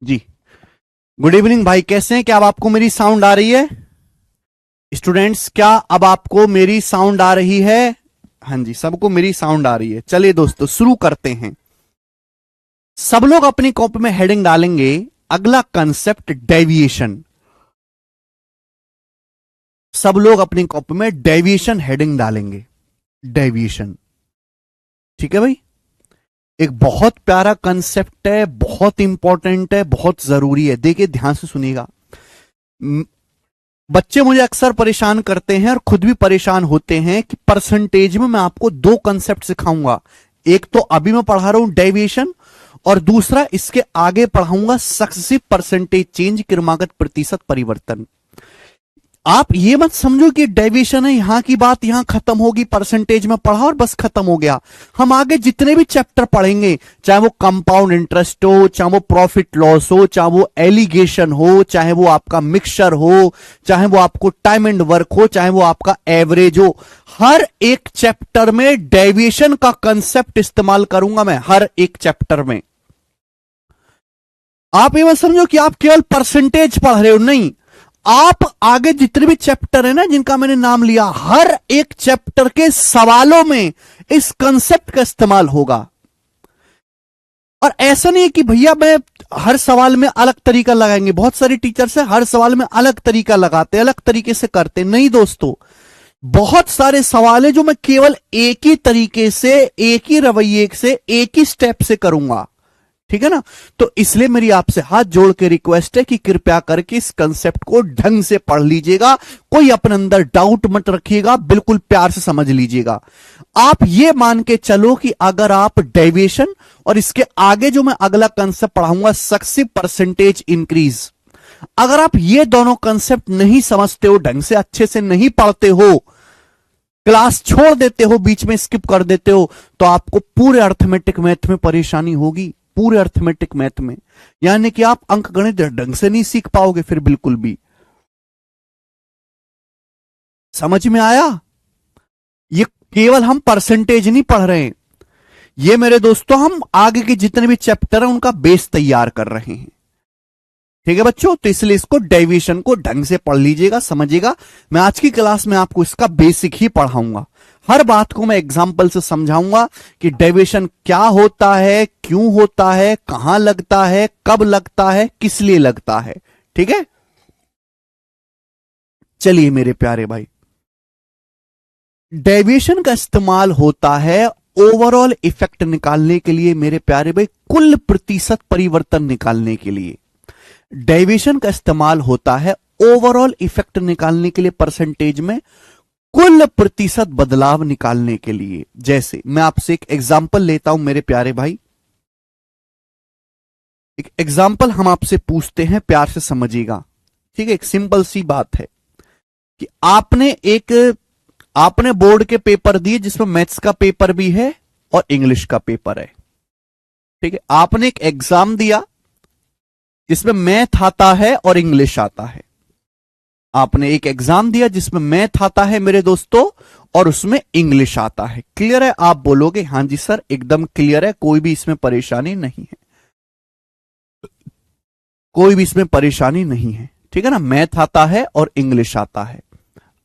जी। Good evening भाई, कैसे हैं? क्या अब आपको मेरी साउंड आ रही है? स्टूडेंट्स, क्या अब आपको मेरी साउंड आ रही है? हाँ जी, सबको मेरी साउंड आ रही है। चलिए दोस्तों, शुरू करते हैं। सब लोग अपनी कॉपी में हेडिंग डालेंगे, अगला कंसेप्ट डेविएशन। सब लोग अपनी कॉपी में डेविएशन हेडिंग डालेंगे। डेविएशन, ठीक है भाई। एक बहुत प्यारा कंसेप्ट है, बहुत इंपॉर्टेंट है, बहुत जरूरी है। देखिए ध्यान से सुनिएगा। बच्चे मुझे अक्सर परेशान करते हैं और खुद भी परेशान होते हैं कि परसेंटेज में मैं आपको दो कंसेप्ट सिखाऊंगा। एक तो अभी मैं पढ़ा रहा हूं डेविएशन, और दूसरा इसके आगे पढ़ाऊंगा सक्सेसिव परसेंटेज चेंज, क्रमागत प्रतिशत परिवर्तन। आप ये मत समझो कि डेविएशन है, यहां की बात यहां खत्म होगी, परसेंटेज में पढ़ा और बस खत्म हो गया। हम आगे जितने भी चैप्टर पढ़ेंगे, चाहे वो कंपाउंड इंटरेस्ट हो, चाहे वो प्रॉफिट लॉस हो, चाहे वो एलिगेशन हो, चाहे वो आपका मिक्सचर हो, चाहे वो आपको टाइम एंड वर्क हो, चाहे वो आपका एवरेज हो, हर एक चैप्टर में डेविएशन का कंसेप्ट इस्तेमाल करूंगा मैं, हर एक चैप्टर में। आप ये मत समझो कि आप केवल परसेंटेज पढ़ रहे हो, नहीं। आप आगे जितने भी चैप्टर है ना, जिनका मैंने नाम लिया, हर एक चैप्टर के सवालों में इस कंसेप्ट का इस्तेमाल होगा। और ऐसा नहीं है कि भैया मैं हर सवाल में अलग तरीका लगाएंगे। बहुत सारे टीचर्स है हर सवाल में अलग तरीका लगाते, अलग तरीके से करते। नहीं दोस्तों, बहुत सारे सवाल है जो मैं केवल एक ही तरीके से, एक ही रवैये से, एक ही स्टेप से करूंगा। ठीक है ना? तो इसलिए मेरी आपसे हाथ जोड़ के रिक्वेस्ट है कि कृपया करके इस कंसेप्ट को ढंग से पढ़ लीजिएगा। कोई अपने अंदर डाउट मत रखिएगा, बिल्कुल प्यार से समझ लीजिएगा। आप ये मान के चलो कि अगर आप डेविएशन और इसके आगे जो मैं अगला कंसेप्ट पढ़ाऊंगा सक्सेसिव परसेंटेज इंक्रीज, अगर आप ये दोनों कंसेप्ट नहीं समझते हो, ढंग से अच्छे से नहीं पढ़ते हो, क्लास छोड़ देते हो, बीच में स्किप कर देते हो, तो आपको पूरे अर्थमेटिक मैथ में परेशानी होगी। पूरे अर्थमेटिक मैथ में, यानी कि आप अंक गणित ढंग से नहीं सीख पाओगे फिर बिल्कुल भी। समझ में आया? ये केवल हम परसेंटेज नहीं पढ़ रहे हैं, ये मेरे दोस्तों हम आगे के जितने भी चैप्टर हैं उनका बेस तैयार कर रहे हैं। ठीक है बच्चों, तो इसलिए इसको डेविएशन को ढंग से पढ़ लीजिएगा, समझिएगा। मैं आज की क्लास में आपको इसका बेसिक ही पढ़ाऊंगा। हर बात को मैं एग्जाम्पल से समझाऊंगा कि डेविएशन क्या होता है, क्यों होता है, कहां लगता है, कब लगता है, किस लिए लगता है। ठीक है, चलिए मेरे प्यारे भाई, डेविएशन का इस्तेमाल होता है ओवरऑल इफेक्ट निकालने के लिए मेरे प्यारे भाई, कुल प्रतिशत परिवर्तन निकालने के लिए। डेविएशन का इस्तेमाल होता है ओवरऑल इफेक्ट निकालने के लिए, परसेंटेज में कुल प्रतिशत बदलाव निकालने के लिए। जैसे मैं आपसे एक एग्जांपल लेता हूं मेरे प्यारे भाई, एक एग्जांपल हम आपसे पूछते हैं, प्यार से समझिएगा। ठीक है, एक सिंपल सी बात है कि आपने बोर्ड के पेपर दिए जिसमें मैथ्स का पेपर भी है और इंग्लिश का पेपर है। ठीक है, आपने एक एग्जाम दिया जिसमें मैथ आता है और इंग्लिश आता है। आपने एक एग्जाम दिया जिसमें मैथ आता है मेरे दोस्तों और उसमें इंग्लिश आता है। क्लियर है? आप बोलोगे हां जी सर, एकदम क्लियर है, कोई भी इसमें परेशानी नहीं है, कोई भी इसमें परेशानी नहीं है। ठीक है ना, मैथ आता है और इंग्लिश आता है।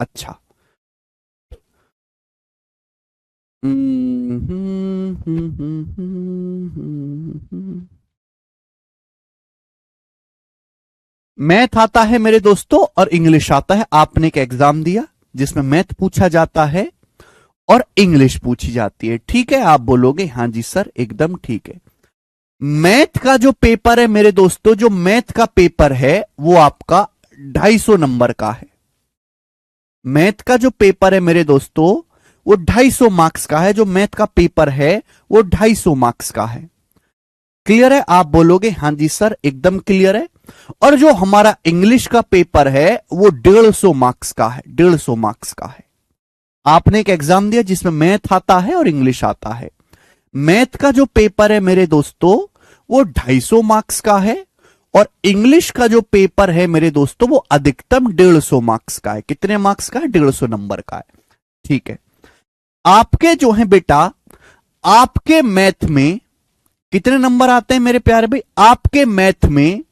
अच्छा, मैथ आता है मेरे दोस्तों और इंग्लिश आता है। आपने एक एग्जाम दिया जिसमें मैथ पूछा जाता है और इंग्लिश पूछी जाती है। ठीक है, आप बोलोगे हां जी सर, एकदम ठीक है। मैथ का जो पेपर है मेरे दोस्तों, जो मैथ का पेपर है वो आपका 250 नंबर का है। मैथ का जो पेपर है मेरे दोस्तों वो 250 मार्क्स का है। जो मैथ का पेपर है वो 250 मार्क्स का है। क्लियर है? आप बोलोगे हां जी सर, एकदम क्लियर है। और जो हमारा इंग्लिश का पेपर है वो 150 मार्क्स का है, 150 मार्क्स का है। आपने एक एग्जाम दिया जिसमें मैथ आता है और इंग्लिश आता है। मैथ का जो पेपर है मेरे दोस्तों वो 250 मार्क्स का है और इंग्लिश का जो पेपर है मेरे दोस्तों वो अधिकतम 150 मार्क्स का है। कितने मार्क्स का है? 150 नंबर का है। ठीक है, आपके जो है बेटा, आपके मैथ में कितने नंबर आते हैं मेरे प्यारे भाई? आपके मैथ में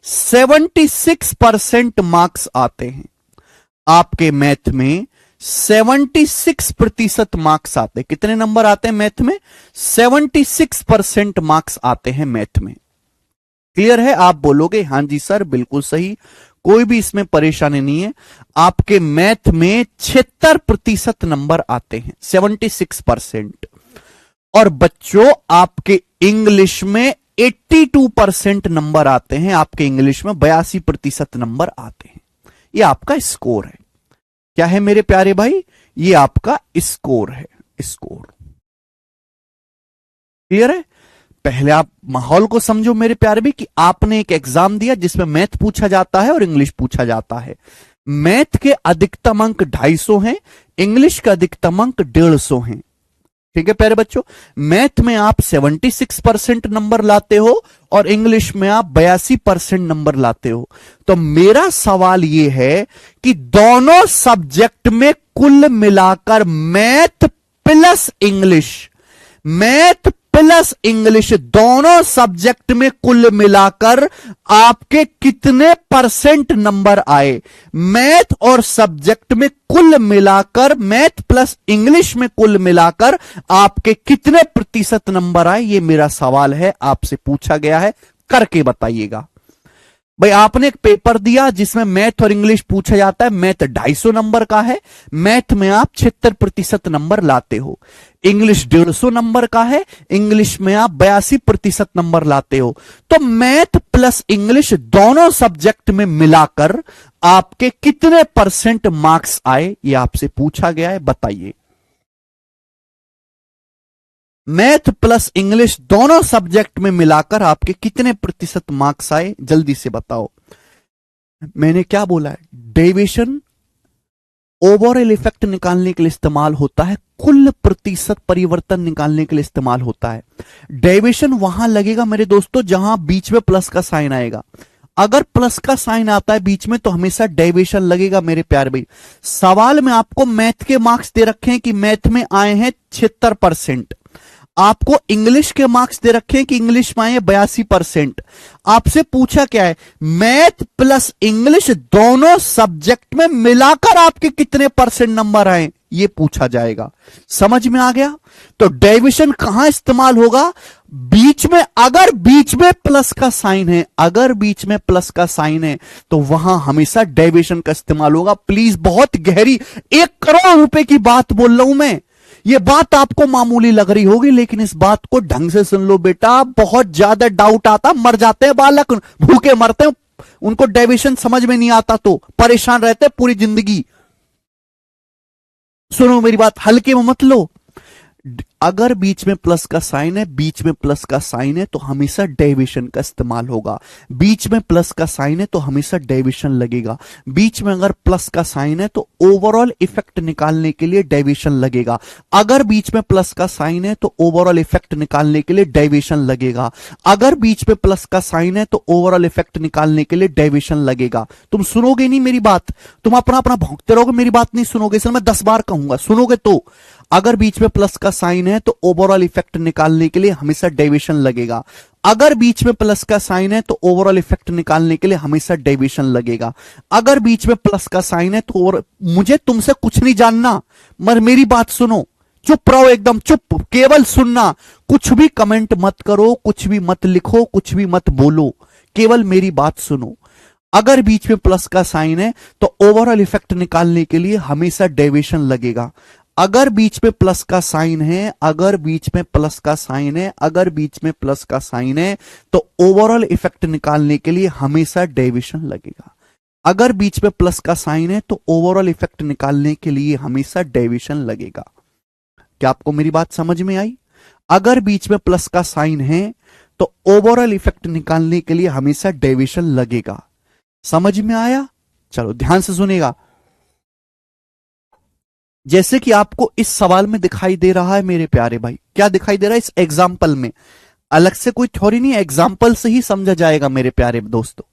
76% मार्क्स आते हैं। आपके मैथ में 76% मार्क्स आते हैं। कितने नंबर आते हैं मैथ में? 76% मार्क्स आते हैं मैथ में। क्लियर है? आप बोलोगे हां जी सर बिल्कुल सही, कोई भी इसमें परेशानी नहीं है। आपके मैथ में 76% नंबर आते हैं, 76%। और बच्चों आपके इंग्लिश में 82% नंबर आते हैं। आपके इंग्लिश में 82% नंबर आते हैं। ये आपका स्कोर है। क्या है मेरे प्यारे भाई? ये आपका स्कोर है, स्कोर। क्लियर है? पहले आप माहौल को समझो मेरे प्यारे भाई कि आपने एक एग्जाम दिया जिसमें मैथ पूछा जाता है और इंग्लिश पूछा जाता है। मैथ के अधिकतम अंक 250 हैं, इंग्लिश का अधिकतम अंक 150 हैं। ठीक है प्यारे बच्चों, मैथ में आप 76% नंबर लाते हो और इंग्लिश में आप 82% नंबर लाते हो। तो मेरा सवाल यह है कि दोनों सब्जेक्ट में कुल मिलाकर मैथ प्लस इंग्लिश दोनों सब्जेक्ट में कुल मिलाकर आपके कितने परसेंट नंबर आए? मैथ और सब्जेक्ट में कुल मिलाकर, मैथ प्लस इंग्लिश में कुल मिलाकर आपके कितने प्रतिशत नंबर आए? ये मेरा सवाल है, आपसे पूछा गया है, करके बताइएगा। भाई आपने एक पेपर दिया जिसमें मैथ और इंग्लिश पूछा जाता है। मैथ 250 नंबर का है, मैथ में आप 76% नंबर लाते हो। इंग्लिश 150 नंबर का है, इंग्लिश में आप 82% नंबर लाते हो। तो मैथ प्लस इंग्लिश दोनों सब्जेक्ट में मिलाकर आपके कितने परसेंट मार्क्स आए? ये आपसे पूछा गया है, बताइए। मैथ प्लस इंग्लिश दोनों सब्जेक्ट में मिलाकर आपके कितने प्रतिशत मार्क्स आए? जल्दी से बताओ। मैंने क्या बोला है? डेविएशन ओवरऑल इफेक्ट निकालने के लिए इस्तेमाल होता है, कुल प्रतिशत परिवर्तन निकालने के लिए इस्तेमाल होता है। डेविएशन वहां लगेगा मेरे दोस्तों जहां बीच में प्लस का साइन आएगा। अगर प्लस का साइन आता है बीच में तो हमेशा डेविएशन लगेगा मेरे प्यारे भाई। सवाल में आपको मैथ के मार्क्स दे रखे हैं कि मैथ में आए हैं 76%। आपको इंग्लिश के मार्क्स दे रखे हैं कि इंग्लिश में आए 82%। आपसे पूछा क्या है? मैथ प्लस इंग्लिश दोनों सब्जेक्ट में मिलाकर आपके कितने परसेंट नंबर आए, ये पूछा जाएगा। समझ में आ गया? तो डेविएशन कहां इस्तेमाल होगा? बीच में, अगर बीच में प्लस का साइन है, अगर बीच में प्लस का साइन है तो वहां हमेशा डेविएशन का इस्तेमाल होगा। प्लीज, बहुत गहरी 1 करोड़ रुपए की बात बोल रहा हूं मैं। ये बात आपको मामूली लग रही होगी लेकिन इस बात को ढंग से सुन लो बेटा। बहुत ज्यादा डाउट आता, मर जाते हैं बालक, भूखे मरते हैं, उनको डेविएशन समझ में नहीं आता तो परेशान रहते हैं पूरी जिंदगी। सुनो मेरी बात, हल्के में मत लो। अगर बीच में प्लस का साइन है, बीच में प्लस का साइन है तो हमेशा डेविएशन का इस्तेमाल होगा। बीच में प्लस का साइन है तो हमेशा डेविएशन लगेगा। बीच में अगर प्लस का साइन है तो ओवरऑल इफेक्ट निकालने के लिए डेविएशन लगेगा। अगर बीच में प्लस का साइन है तो ओवरऑल इफेक्ट निकालने के लिए डेविएशन लगेगा। अगर बीच में प्लस का साइन है तो ओवरऑल इफेक्ट निकालने के लिए डेविएशन लगेगा। तुम सुनोगे नहीं मेरी बात, तुम अपना अपना भौंकते रहोगे, मेरी बात नहीं सुनोगे। इसलिए मैं 10 बार कहूंगा, सुनोगे तो। अगर बीच में प्लस का साइन है तो ओवरऑल इफेक्ट निकालने के लिए हमेशा डेविएशन लगेगा। अगर बीच में प्लस का साइन है तो ओवरऑल इफेक्ट निकालने के लिए हमेशा डेविएशन लगेगा। अगर बीच में प्लस का साइन है तो मुझे तुमसे कुछ नहीं जानना, मगर मेरी बात सुनो। चुप रहो, एकदम चुप, केवल सुनना। कुछ भी कमेंट मत करो, कुछ भी मत लिखो, कुछ भी मत बोलो, केवल मेरी बात सुनो। अगर बीच में प्लस का साइन है तो ओवरऑल इफेक्ट निकालने के लिए हमेशा डेविएशन लगेगा। अगर बीच में प्लस का साइन है, अगर बीच में प्लस का साइन है, अगर बीच में प्लस का साइन है तो ओवरऑल इफेक्ट निकालने के लिए हमेशा डेविएशन लगेगा। अगर बीच में प्लस का साइन है तो ओवरऑल इफेक्ट निकालने के लिए हमेशा डेविएशन लगेगा। क्या आपको मेरी बात समझ में आई? अगर बीच में प्लस का साइन है तो ओवरऑल इफेक्ट निकालने के लिए हमेशा डेविएशन लगेगा। समझ में आया? चलो ध्यान से सुनेगा। जैसे कि आपको इस सवाल में दिखाई दे रहा है मेरे प्यारे भाई, क्या दिखाई दे रहा है इस एग्जाम्पल में? अलग से कोई थ्योरी नहीं है, एग्जाम्पल से ही समझा जाएगा मेरे प्यारे दोस्तों।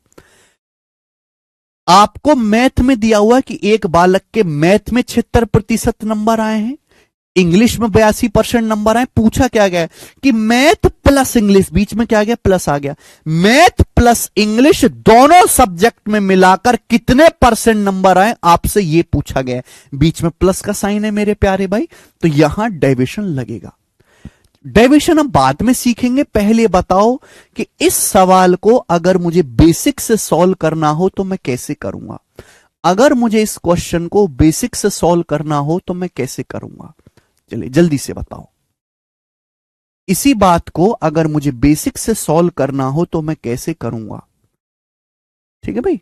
आपको मैथ में दिया हुआ कि एक बालक के मैथ में 76% नंबर आए हैं, इंग्लिश में 82% नंबर आए। पूछा क्या गया कि मैथ प्लस इंग्लिश, बीच में क्या गया, प्लस आ गया, मैथ प्लस इंग्लिश दोनों सब्जेक्ट में मिलाकर कितने परसेंट नंबर आए, आपसे यह पूछा गया। बीच में प्लस का साइन है मेरे प्यारे भाई, तो यहां डेविएशन लगेगा। डेविएशन हम बाद में सीखेंगे, पहले बताओ कि इस सवाल को अगर मुझे बेसिक से सॉल्व करना हो तो मैं कैसे करूंगा। अगर मुझे इस क्वेश्चन को बेसिक से सॉल्व करना हो तो मैं कैसे करूंगा, चलिए जल्दी से बताओ। इसी बात को अगर मुझे बेसिक से सॉल्व करना हो तो मैं कैसे करूंगा। ठीक है भाई,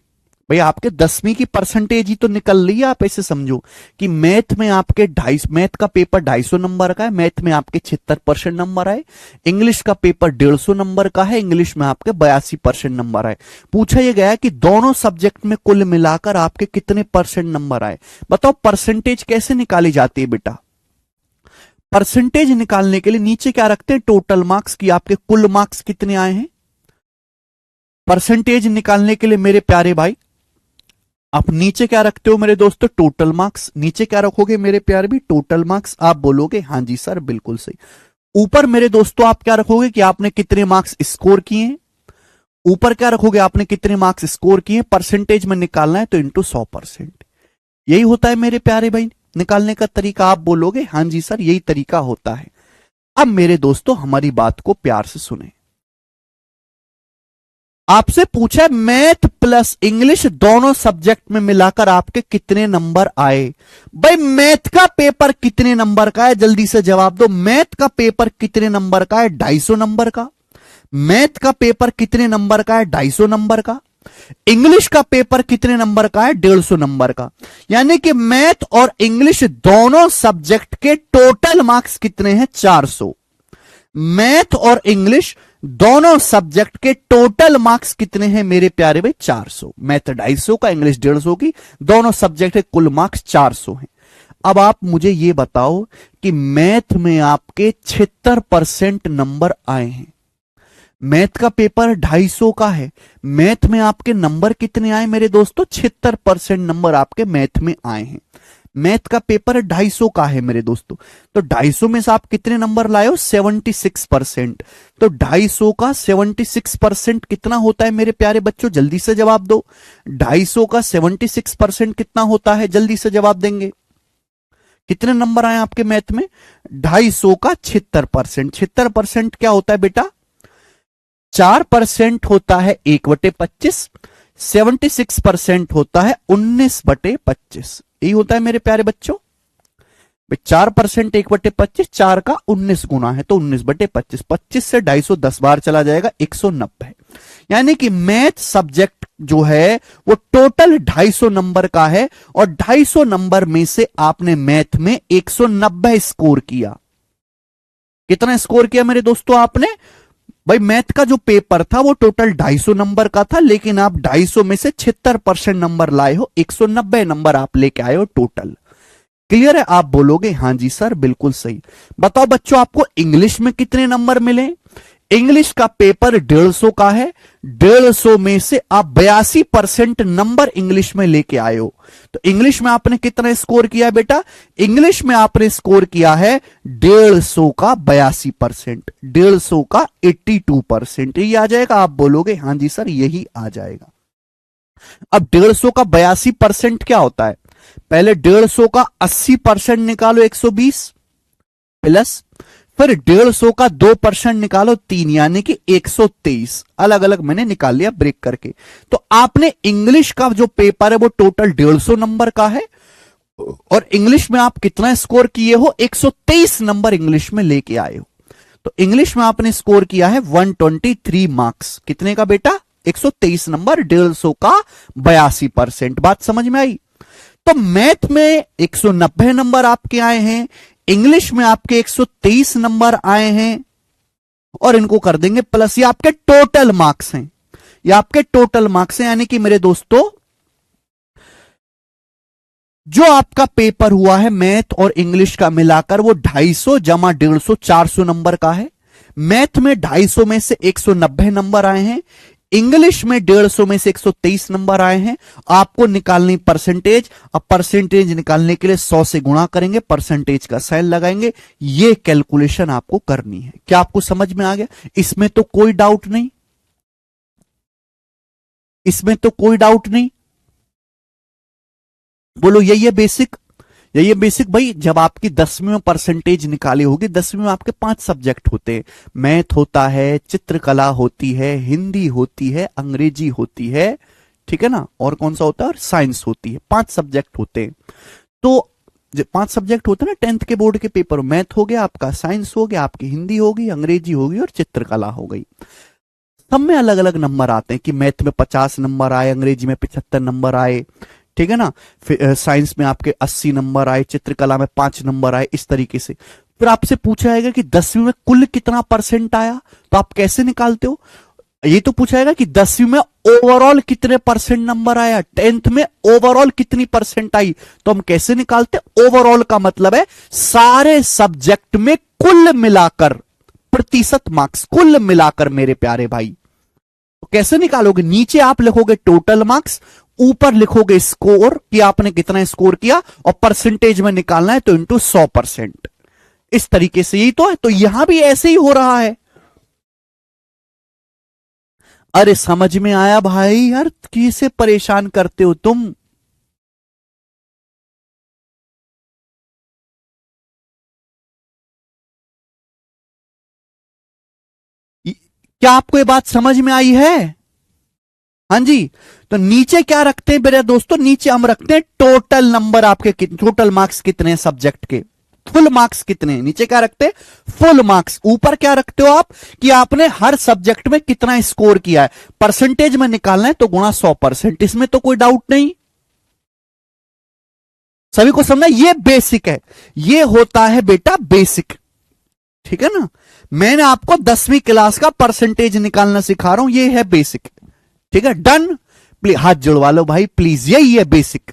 भाई आपके 10वीं की परसेंटेज ही तो निकल रही है। आप ऐसे समझो कि मैथ में आपके 250, मैथ का पेपर 250 नंबर का है, मैथ में आपके 76% नंबर आए। इंग्लिश का पेपर 150 नंबर का है, इंग्लिश में आपके 82% नंबर आए। पूछा यह गया कि दोनों सब्जेक्ट में कुल मिलाकर आपके कितने परसेंट नंबर आए। बताओ परसेंटेज कैसे निकाली जाती है बेटा। परसेंटेज निकालने के लिए नीचे क्या रखते हैं, टोटल मार्क्स की आपके कुल मार्क्स कितने आए हैं। परसेंटेज निकालने के लिए मेरे प्यारे भाई आप नीचे क्या रखते हो मेरे दोस्तों, टोटल मार्क्स। नीचे क्या रखोगे मेरे प्यारे भी, टोटल मार्क्स। आप बोलोगे हां जी सर बिल्कुल सही। ऊपर मेरे दोस्तों आप क्या रखोगे कि आपने कितने मार्क्स स्कोर किए हैं। ऊपर क्या रखोगे, आपने कितने मार्क्स स्कोर किए। परसेंटेज में निकालना है तो इंटू 100%। यही होता है मेरे प्यारे भाई निकालने का तरीका। आप बोलोगे हां जी सर यही तरीका होता है। अब मेरे दोस्तों हमारी बात को प्यार से सुने। आपसे पूछा मैथ प्लस इंग्लिश दोनों सब्जेक्ट में मिलाकर आपके कितने नंबर आए। भाई मैथ का पेपर कितने नंबर का है, जल्दी से जवाब दो। मैथ का पेपर कितने नंबर का है, 250 नंबर का। मैथ का पेपर कितने नंबर का है, 250 नंबर का। इंग्लिश का पेपर कितने नंबर का है, 150 नंबर का। यानी कि मैथ और इंग्लिश दोनों सब्जेक्ट के टोटल मार्क्स कितने हैं, 400। मैथ और इंग्लिश दोनों सब्जेक्ट के टोटल मार्क्स कितने हैं मेरे प्यारे भाई, 400। मैथ 250 का, इंग्लिश 150 की, दोनों सब्जेक्ट के कुल मार्क्स 400 हैं। अब आप मुझे यह बताओ कि मैथ में आपके 76% नंबर आए हैं। मैथ का पेपर 250 का है, मैथ में आपके नंबर कितने आए मेरे दोस्तों, 76% नंबर आपके मैथ में आए हैं। मैथ का पेपर 250 का है मेरे दोस्तों, तो 250 में से आप कितने नंबर लाए हो, 76%। तो 250 का 76% कितना होता है मेरे प्यारे बच्चों, जल्दी से जवाब दो। 250 का 76% कितना होता है, जल्दी से जवाब देंगे। कितने नंबर आए आपके मैथ में, 250 का 76%। 76% क्या होता है बेटा, 4% होता है 1/25, 76% होता है 19/25। यही होता है मेरे प्यारे बच्चों। 4% 1/25, 4 का 19 गुना है तो 19/25। 25 से 250 10 बार चला जाएगा, 190। यानी कि मैथ सब्जेक्ट जो है वो टोटल 250 नंबर का है और 250 नंबर में से आपने मैथ में 190 स्कोर किया। कितना स्कोर किया मेरे दोस्तों आपने, भाई मैथ का जो पेपर था वो टोटल 250 नंबर का था, लेकिन आप 250 में से 76% नंबर लाए हो, 190 नंबर आप लेके आए हो टोटल। क्लियर है, आप बोलोगे हां जी सर बिल्कुल सही। बताओ बच्चों आपको इंग्लिश में कितने नंबर मिले। इंग्लिश का पेपर 150 का है, 150 में से आप 82% नंबर इंग्लिश में लेके आए हो। तो इंग्लिश में आपने कितना स्कोर किया है बेटा, इंग्लिश में आपने स्कोर किया है 150 का 82%, 150 का 82%। यही आ जाएगा, आप बोलोगे हां जी सर यही आ जाएगा। अब 150 का 82% क्या होता है, पहले 150 का 80% निकालो 120 प्लस, फिर 150 का 2% निकालो 3, यानी कि 123। अलग अलग मैंने निकाल लिया ब्रेक करके। तो आपने इंग्लिश का जो पेपर है वो टोटल 150 नंबर का है और इंग्लिश में आप कितना स्कोर किए हो, 123 नंबर इंग्लिश में लेके आए हो। तो इंग्लिश में आपने स्कोर किया है 123 मार्क्स। कितने का बेटा, 123 नंबर, 150 का 82%। बात समझ में आई। तो मैथ में 190 नंबर आपके आए हैं, इंग्लिश में आपके 123 नंबर आए हैं और इनको कर देंगे प्लस। ये आपके टोटल मार्क्स हैं, ये आपके टोटल मार्क्स हैं। यानी कि मेरे दोस्तों जो आपका पेपर हुआ है मैथ और इंग्लिश का मिलाकर वो 250 जमा 150 400 नंबर का है। मैथ में 250 में से 190 नंबर आए हैं, इंग्लिश में 150 में से 123 नंबर आए हैं, आपको निकालनी परसेंटेज। अब परसेंटेज निकालने के लिए 100 से गुणा करेंगे, परसेंटेज का साइन लगाएंगे, ये कैलकुलेशन आपको करनी है। क्या आपको समझ में आ गया? इसमें तो कोई डाउट नहीं, इसमें तो कोई डाउट नहीं। बोलो यही है बेसिक, यही है बेसिक भाई। जब आपकी 10वीं में परसेंटेज निकाली होगी, 10वीं में आपके 5 सब्जेक्ट होते हैं, मैथ होता है, चित्रकला होती है, हिंदी होती है, अंग्रेजी होती है, ठीक है ना, और कौन सा होता है, और साइंस होती है। 5 सब्जेक्ट होते हैं। तो 5 सब्जेक्ट होते हैं ना 10th के बोर्ड के पेपर, मैथ हो गया आपका, साइंस हो गया आपकी, हिंदी होगी, अंग्रेजी होगी और चित्रकला हो गई। सब में अलग अलग नंबर आते हैं कि मैथ में 50 नंबर आए, अंग्रेजी में 75 नंबर आए, ठीक है ना, फिर साइंस में आपके 80 नंबर आए, चित्रकला में 5 नंबर आए, इस तरीके से। फिर आपसे पूछा जाएगा कि 10वीं में कुल कितना परसेंट आया, तो आप कैसे निकालते हो? ये तो पूछा जाएगा कि 10वीं में ओवरऑल कितने परसेंट नंबर आया, 10th में ओवरऑल कितनी परसेंट आई, तो हम कैसे निकालते? ओवरऑल का मतलब है सारे सब्जेक्ट में कुल मिलाकर प्रतिशत मार्क्स, कुल मिलाकर मेरे प्यारे भाई। तो कैसे निकालोगे? नीचे आप लिखोगे टोटल मार्क्स, ऊपर लिखोगे स्कोर कि आपने कितना स्कोर किया, और परसेंटेज में निकालना है तो इंटू 100%। इस तरीके से, यही तो है। तो यहां भी ऐसे ही हो रहा है। अरे समझ में आया भाई? यार किसे परेशान करते हो तुम? क्या आपको ये बात समझ में आई है? हाँ जी। तो नीचे क्या रखते हैं मेरे दोस्तों? नीचे हम रखते हैं टोटल नंबर आपके, टोटल मार्क्स कितने हैं सब्जेक्ट के, फुल मार्क्स कितने हैं। नीचे क्या रखते हैं? Full marks. ऊपर क्या रखते हो आप कि आपने हर सब्जेक्ट में कितना स्कोर किया है, परसेंटेज में निकालना है तो गुणा 100%। इसमें तो कोई डाउट नहीं, सभी को समझना। ये बेसिक है, ये होता है बेटा बेसिक, ठीक है ना। मैंने आपको 10वीं क्लास का परसेंटेज निकालना सिखा रहा हूं, ये है बेसिक, ठीक है। डन? प्लीज हाथ जुड़वा लो भाई प्लीज, यही है बेसिक,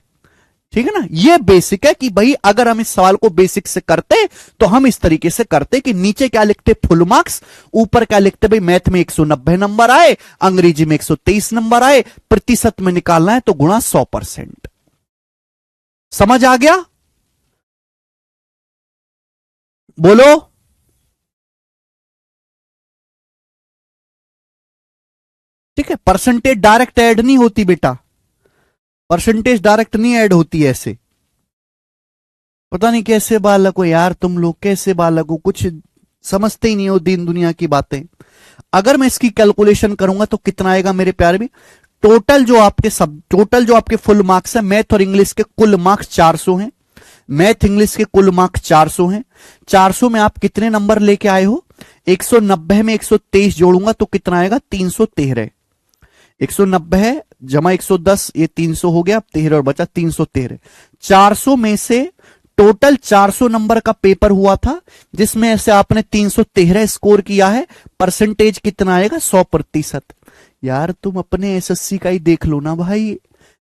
ठीक है ना। ये बेसिक है कि भाई अगर हम इस सवाल को बेसिक से करते तो हम इस तरीके से करते कि नीचे क्या लिखते? Full marks. ऊपर क्या लिखते? भाई मैथ में 190 नंबर आए, अंग्रेजी में 123 नंबर आए, प्रतिशत में निकालना है तो गुणा 100%। समझ आ गया? बोलो। ठीक है, परसेंटेज डायरेक्ट ऐड नहीं होती बेटा, परसेंटेज डायरेक्ट नहीं ऐड होती ऐसे। पता नहीं कैसे बालक हो यार तुम लोग, कैसे बालक हो, कुछ समझते ही नहीं हो दीन दुनिया की बातें। अगर मैं इसकी कैलकुलेशन करूंगा तो कितना आएगा मेरे प्यारे भी? टोटल जो आपके फुल मार्क्स है, मैथ और इंग्लिश के कुल मार्क्स 400 हैं, मैथ इंग्लिश के कुल मार्क्स 400 हैं। 400 में आप कितने नंबर लेके आए हो? 190 में 123 जोड़ूंगा तो कितना आएगा? 313। 190 जमा 110, ये 300 हो गया, 13 और बचा 313। 400 में से टोटल 400 नंबर का पेपर हुआ था जिसमें से आपने 313 स्कोर किया है, परसेंटेज कितना आएगा? 100%। यार तुम अपने एसएससी का ही देख लो ना भाई,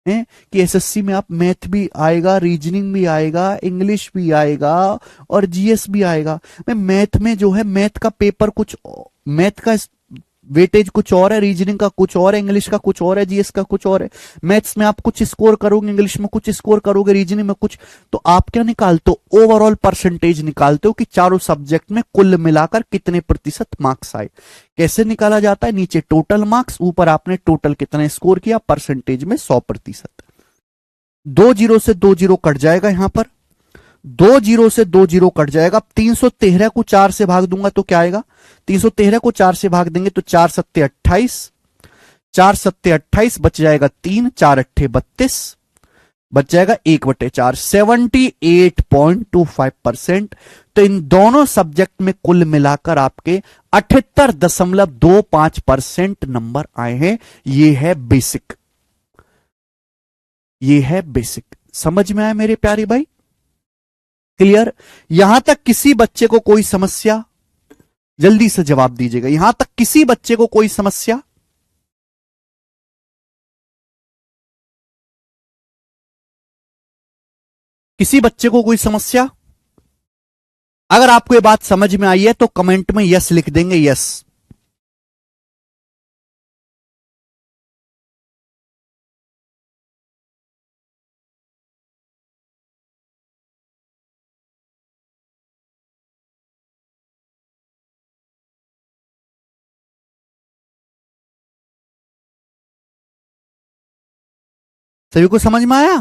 है कि एसएससी में आप मैथ भी आएगा, रीजनिंग भी आएगा, इंग्लिश भी आएगा और जीएस भी आएगा। मैथ में जो है, मैथ का पेपर कुछ, मैथ का वेटेज कुछ और है, रीजनिंग का कुछ और है, इंग्लिश का कुछ और है, जीएस का कुछ और है। मैथ्स में आप कुछ स्कोर करोगे, इंग्लिश में कुछ स्कोर करोगे, रीजनिंग में कुछ। तो आप क्या निकालते हो? ओवरऑल परसेंटेज निकालते हो कि चारों सब्जेक्ट में कुल मिलाकर कितने प्रतिशत मार्क्स आए। कैसे निकाला जाता है? नीचे टोटल मार्क्स, ऊपर आपने टोटल कितना स्कोर किया, परसेंटेज में 100%। 2 जीरो से 2 जीरो कट जाएगा, यहां पर 2 जीरो से 2 जीरो कट जाएगा। 313 को 4 से भाग दूंगा तो क्या आएगा? 313 को 4 से भाग देंगे तो 4 सत्ते 28, 4 सत्ते 28, बच जाएगा 3, 4 अट्ठे 32, बच जाएगा 1/4, 78.25%। तो इन दोनों सब्जेक्ट में कुल मिलाकर आपके 78.25% नंबर आए हैं। ये है बेसिक, ये है बेसिक। समझ में आया मेरे प्यारे भाई? क्लियर? यहां तक किसी बच्चे को कोई समस्या? जल्दी से जवाब दीजिएगा, यहां तक किसी बच्चे को कोई समस्या? किसी बच्चे को कोई समस्या? अगर आपको ये बात समझ में आई है तो कमेंट में यस लिख देंगे, यस। सभी को समझ में आया?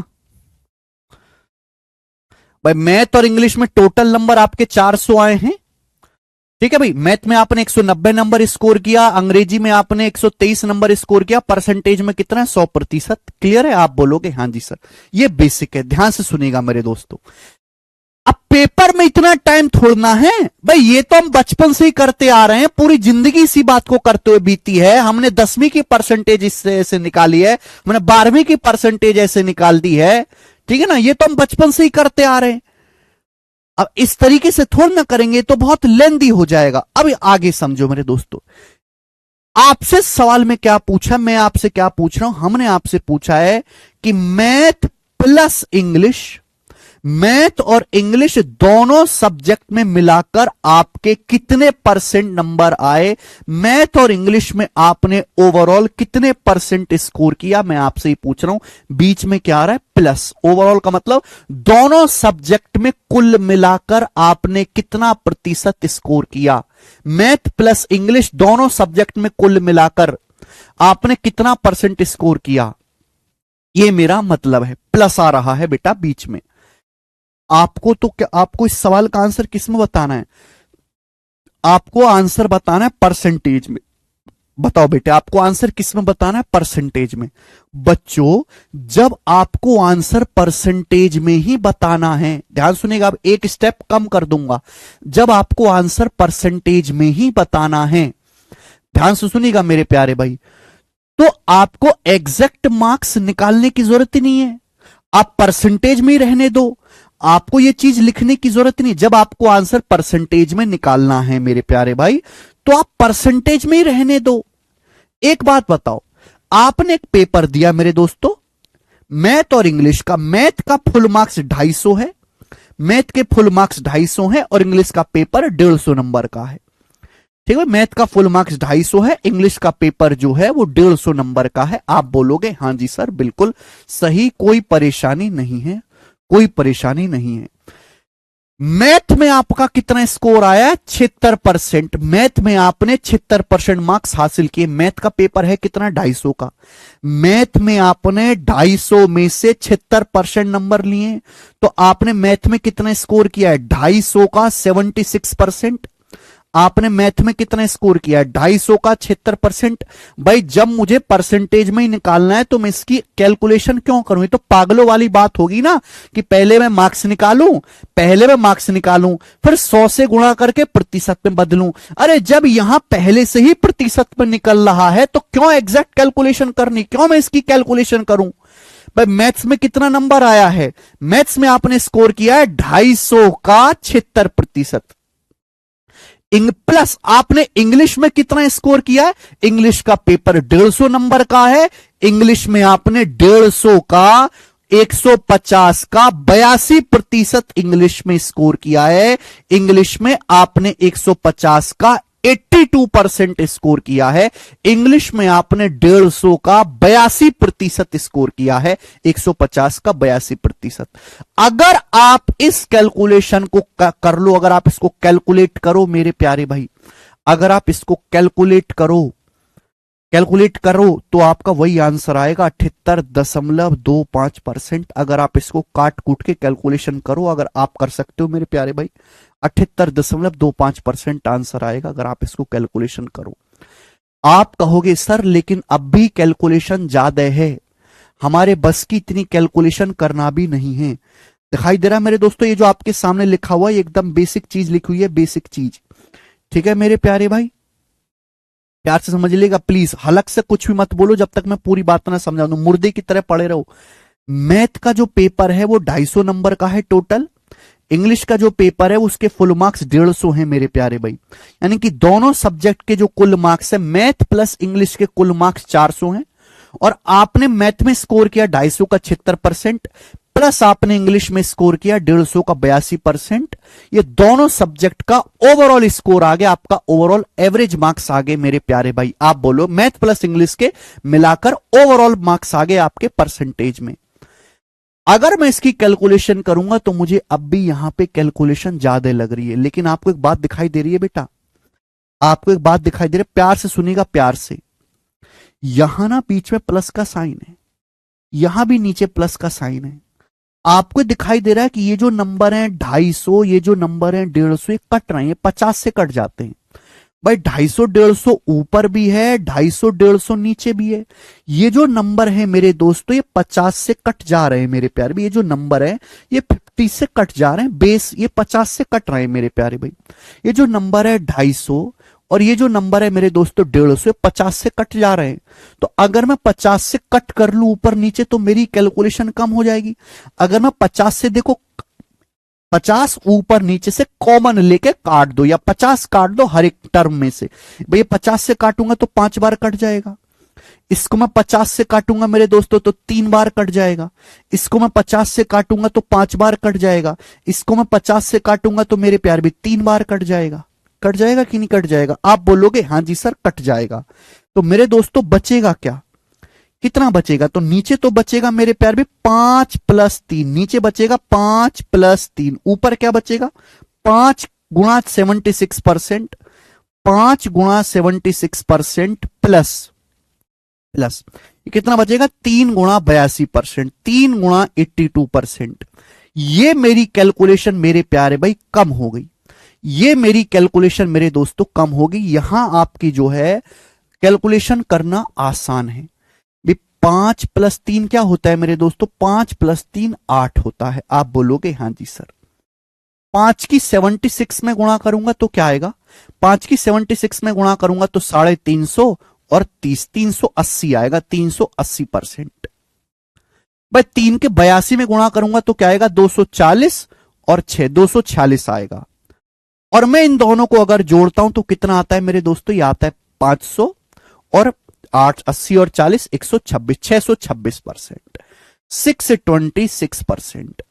भाई मैथ और इंग्लिश में टोटल नंबर आपके 400 आए हैं। ठीक है भाई, मैथ में आपने 190 नंबर स्कोर किया, अंग्रेजी में आपने 123 नंबर स्कोर किया, परसेंटेज में कितना है? 100%। क्लियर है? आप बोलोगे हाँ जी सर। ये बेसिक है, ध्यान से सुनिएगा मेरे दोस्तों। अब पेपर में इतना टाइम थोड़ना है भाई, ये तो हम बचपन से ही करते आ रहे हैं, पूरी जिंदगी इसी बात को करते हुए बीती है। हमने 10वीं की परसेंटेज इससे ऐसे निकाली है, हमने 12वीं की परसेंटेज ऐसे निकाल दी है। ठीक है ना, ये तो हम बचपन से ही करते आ रहे हैं। अब इस तरीके से थोड़ा ना करेंगे तो बहुत लेंदी हो जाएगा। अब आगे समझो मेरे दोस्तों, आपसे सवाल में क्या पूछा, मैं आपसे क्या पूछ रहा हूं, हमने आपसे पूछा है कि मैथ प्लस इंग्लिश, मैथ और इंग्लिश दोनों सब्जेक्ट में मिलाकर आपके कितने परसेंट नंबर आए, मैथ और इंग्लिश में आपने ओवरऑल कितने परसेंट स्कोर किया, मैं आपसे ही पूछ रहा हूं। बीच में क्या आ रहा है? प्लस। ओवरऑल का मतलब दोनों सब्जेक्ट में कुल मिलाकर आपने कितना प्रतिशत स्कोर किया। मैथ प्लस इंग्लिश दोनों सब्जेक्ट में कुल मिलाकर आपने कितना परसेंट स्कोर किया, यह मेरा मतलब है। प्लस आ रहा है बेटा बीच में। आपको तो क्या, आपको इस सवाल का आंसर किस में बताना है? आपको आंसर बताना है परसेंटेज में। बताओ बेटे, आपको आंसर किस में बताना है? परसेंटेज में। बच्चों, जब आपको आंसर परसेंटेज में ही बताना है, ध्यान सुनिएगा, अब एक स्टेप कम कर दूंगा। जब आपको आंसर परसेंटेज में ही बताना है, ध्यान से सुनिएगा मेरे प्यारे भाई, तो आपको एग्जैक्ट मार्क्स निकालने की जरूरत ही नहीं है। आप परसेंटेज में ही रहने दो, आपको यह चीज लिखने की जरूरत नहीं। जब आपको आंसर परसेंटेज में निकालना है मेरे प्यारे भाई, तो आप परसेंटेज में ही रहने दो। एक बात बताओ, आपने एक पेपर दिया मेरे दोस्तों, मैथ और इंग्लिश का। मैथ का फुल मार्क्स 250 है, मैथ के फुल मार्क्स 250 है, और इंग्लिश का पेपर 150 नंबर का है। ठीक है, मैथ का फुल मार्क्स 250 है, इंग्लिश का पेपर जो है वो 150 नंबर का है। आप बोलोगे हाँ जी सर बिल्कुल सही, कोई परेशानी नहीं है, कोई परेशानी नहीं है। मैथ में आपका कितना स्कोर आया? 76%। मैथ में आपने 76% मार्क्स हासिल किए। मैथ का पेपर है कितना? 250 का। मैथ में आपने 250 में से 76% नंबर लिए, तो आपने मैथ में कितना स्कोर किया है? 250 का 76%। आपने मैथ में कितना स्कोर किया है? 250 का 76%। भाई जब मुझे परसेंटेज में ही निकालना है तो मैं इसकी कैलकुलेशन क्यों करूं? ये तो पागलों वाली बात होगी ना, कि पहले मैं मार्क्स निकालूं, फिर 100 से गुणा करके प्रतिशत में बदलूं। अरे जब यहां पहले से ही प्रतिशत में निकल रहा है तो क्यों एग्जैक्ट कैलकुलेशन करनी, क्यों मैं इसकी कैलकुलेशन करूं? भाई मैथ्स में कितना नंबर आया है? मैथ्स में आपने स्कोर किया है 250 का 76%। प्लस आपने इंग्लिश में कितना स्कोर किया है? इंग्लिश का पेपर 150 नंबर का है, इंग्लिश में आपने 150 का 150 का 82% इंग्लिश में स्कोर किया है। इंग्लिश में आपने 150 का 82% स्कोर किया है, इंग्लिश में आपने 150 का 82% स्कोर किया है, 150 का 82%। अगर आप इस कैलकुलेशन को कर लो, अगर आप इसको कैलकुलेट करो मेरे प्यारे भाई, अगर आप इसको कैलकुलेट करो तो आपका वही आंसर आएगा 78.25%। अगर आप इसको काट कूट के कैलकुलेशन करो, अगर आप कर सकते हो मेरे प्यारे भाई, 78.25% आंसर आएगा अगर आप इसको कैलकुलेशन करो। आप कहोगे सर लेकिन अब भी कैलकुलेशन ज्यादा है, हमारे बस की इतनी कैलकुलेशन करना भी नहीं है। दिखाई दे रहा है मेरे दोस्तों, ये जो आपके सामने लिखा हुआ है एकदम बेसिक चीज लिखी हुई है, बेसिक चीज। ठीक है मेरे प्यारे भाई, प्यार से समझ लीजिएगा प्लीज, हलक से कुछ भी मत बोलो जब तक मैं पूरी बात ना समझा दूं, मुर्दे की तरह पड़े रहो। मैथ का जो पेपर है वो 250 नंबर का है टोटल, इंग्लिश का जो पेपर है उसके फुल मार्क्स 150 हैं मेरे प्यारे भाई। यानी कि दोनों सब्जेक्ट के जो कुल मार्क्स है, मैथ प्लस इंग्लिश के कुल मार्क्स 400 हैं, और आपने मैथ में स्कोर किया 250 का 76%, प्लस आपने इंग्लिश में स्कोर किया 150 का 82%। ये दोनों सब्जेक्ट का ओवरऑल स्कोर आ गया, आपका ओवरऑल एवरेज मार्क्स आ गए मेरे प्यारे भाई। आप बोलो मैथ प्लस इंग्लिश के मिलाकर ओवरऑल मार्क्स आ गए आपके परसेंटेज में। अगर मैं इसकी कैलकुलेशन करूंगा तो मुझे अब भी यहां पे कैलकुलेशन ज्यादा लग रही है, लेकिन आपको एक बात दिखाई दे रही है बेटा, आपको एक बात दिखाई दे रही है, प्यार से सुनिएगा, प्यार से। यहां ना बीच में प्लस का साइन है, यहां भी नीचे प्लस का साइन है। आपको दिखाई दे रहा है कि ये जो नंबर है 250, ये जो नंबर है 150, ये कट रहे हैं, 50 से कट जाते हैं। भाई 250 150 ऊपर भी है, 250 150 नीचे भी है। ये जो नंबर है मेरे दोस्तों ये 50 से कट जा रहे हैं मेरे प्यारे भाई। ये जो नंबर है ये 50 से कट जा रहे हैं, बेस ये 50 से कट रहे हैं मेरे प्यारे भाई। ये जो नंबर है 250 और ये जो नंबर है मेरे दोस्तों 150, 50 से कट जा रहे हैं। तो अगर मैं 50 से कट कर लूं ऊपर नीचे तो मेरी कैलकुलेशन कम हो जाएगी। अगर मैं 50 से देखो 50 ऊपर नीचे से कॉमन लेके काट दो, या 50 काट दो हर एक टर्म में से। भैया 50 से काटूंगा तो 5 बार कट जाएगा। इसको मैं 50 से काटूंगा मेरे दोस्तों तो 3 बार कट जाएगा। इसको मैं 50 से काटूंगा तो 5 बार कट जाएगा। इसको मैं 50 से काटूंगा तो मेरे प्यार भी 3 बार कट जाएगा। कट जाएगा कि नहीं कट जाएगा? आप बोलोगे हाँ जी सर कट जाएगा। तो मेरे दोस्तों बचेगा क्या? कितना बचेगा? तो नीचे तो बचेगा मेरे प्यार भी 5 + 3, नीचे बचेगा 5 + 3, ऊपर क्या बचेगा? 5 गुणा 76%, 5 गुणा 76% प्लस ये कितना बचेगा? 3 गुणा 82%, 3 गुणा 82%। ये मेरी कैलकुलेशन मेरे प्यारे भाई कम हो गई। ये मेरी कैलकुलेशन मेरे दोस्तों कम होगी। यहां आपकी जो है कैलकुलेशन करना आसान है। 5 + 3 क्या होता है मेरे दोस्तों? 5 + 3 8 होता है। आप बोलोगे हाँ जी सर। 5 की 76 में गुणा करूंगा तो क्या आएगा? 5 की 76 में गुणा करूंगा तो 350 और 30, 380 आएगा, 380%। भाई 3 के 82 में गुणा करूंगा तो क्या आएगा? 240 और 6, 246 आएगा। और मैं इन दोनों को अगर जोड़ता हूं तो कितना आता है मेरे दोस्तों? ये आता है 500 और 8, 80 और 40, 126, 626%, 626%।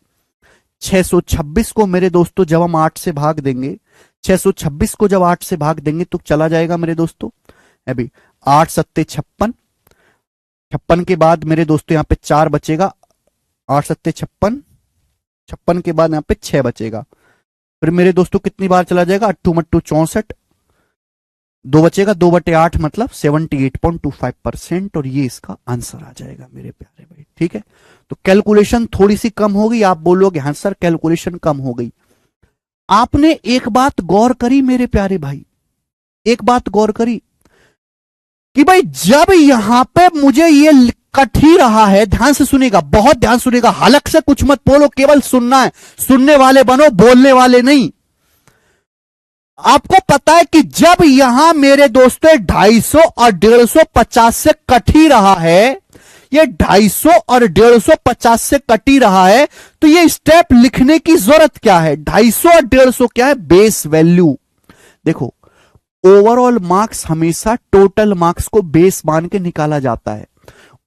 626 को मेरे दोस्तों जब हम 8 से भाग देंगे, 626 को जब 8 से भाग देंगे तो चला जाएगा मेरे दोस्तों। अभी 8 सत्ते 56, 56 के बाद मेरे दोस्तों यहां पे 4 बचेगा, 8 सत्ते 56, 56 के बाद यहां पे 6 बचेगा। फिर मेरे दोस्तों कितनी बार चला जाएगा? 8 मट्टू 64, 2 बचेगा, 2/8 मतलब 78.25%। और ये इसका आंसर आ जाएगा मेरे प्यारे भाई। ठीक है, तो कैलकुलेशन थोड़ी सी कम हो गई। आप बोलोगे हाँ सर कैलकुलेशन कम हो गई। आपने एक बात गौर करी मेरे प्यारे भाई, एक बात गौर करी कि भाई जब यहां पे मुझे ये कट ही रहा है, ध्यान से सुनेगा, बहुत ध्यान सुनेगा, हलक से कुछ मत बोलो, केवल सुनना है। सुनने वाले बनो, बोलने वाले नहीं। आपको पता है कि जब यहां मेरे दोस्तों 250 और 150 से कट ही रहा है, ये 250 और 150 से कट ही रहा है, तो ये स्टेप लिखने की जरूरत क्या है? 250 और 150 क्या है? Base value. देखो ओवरऑल मार्क्स हमेशा टोटल मार्क्स को बेस मान के निकाला जाता है।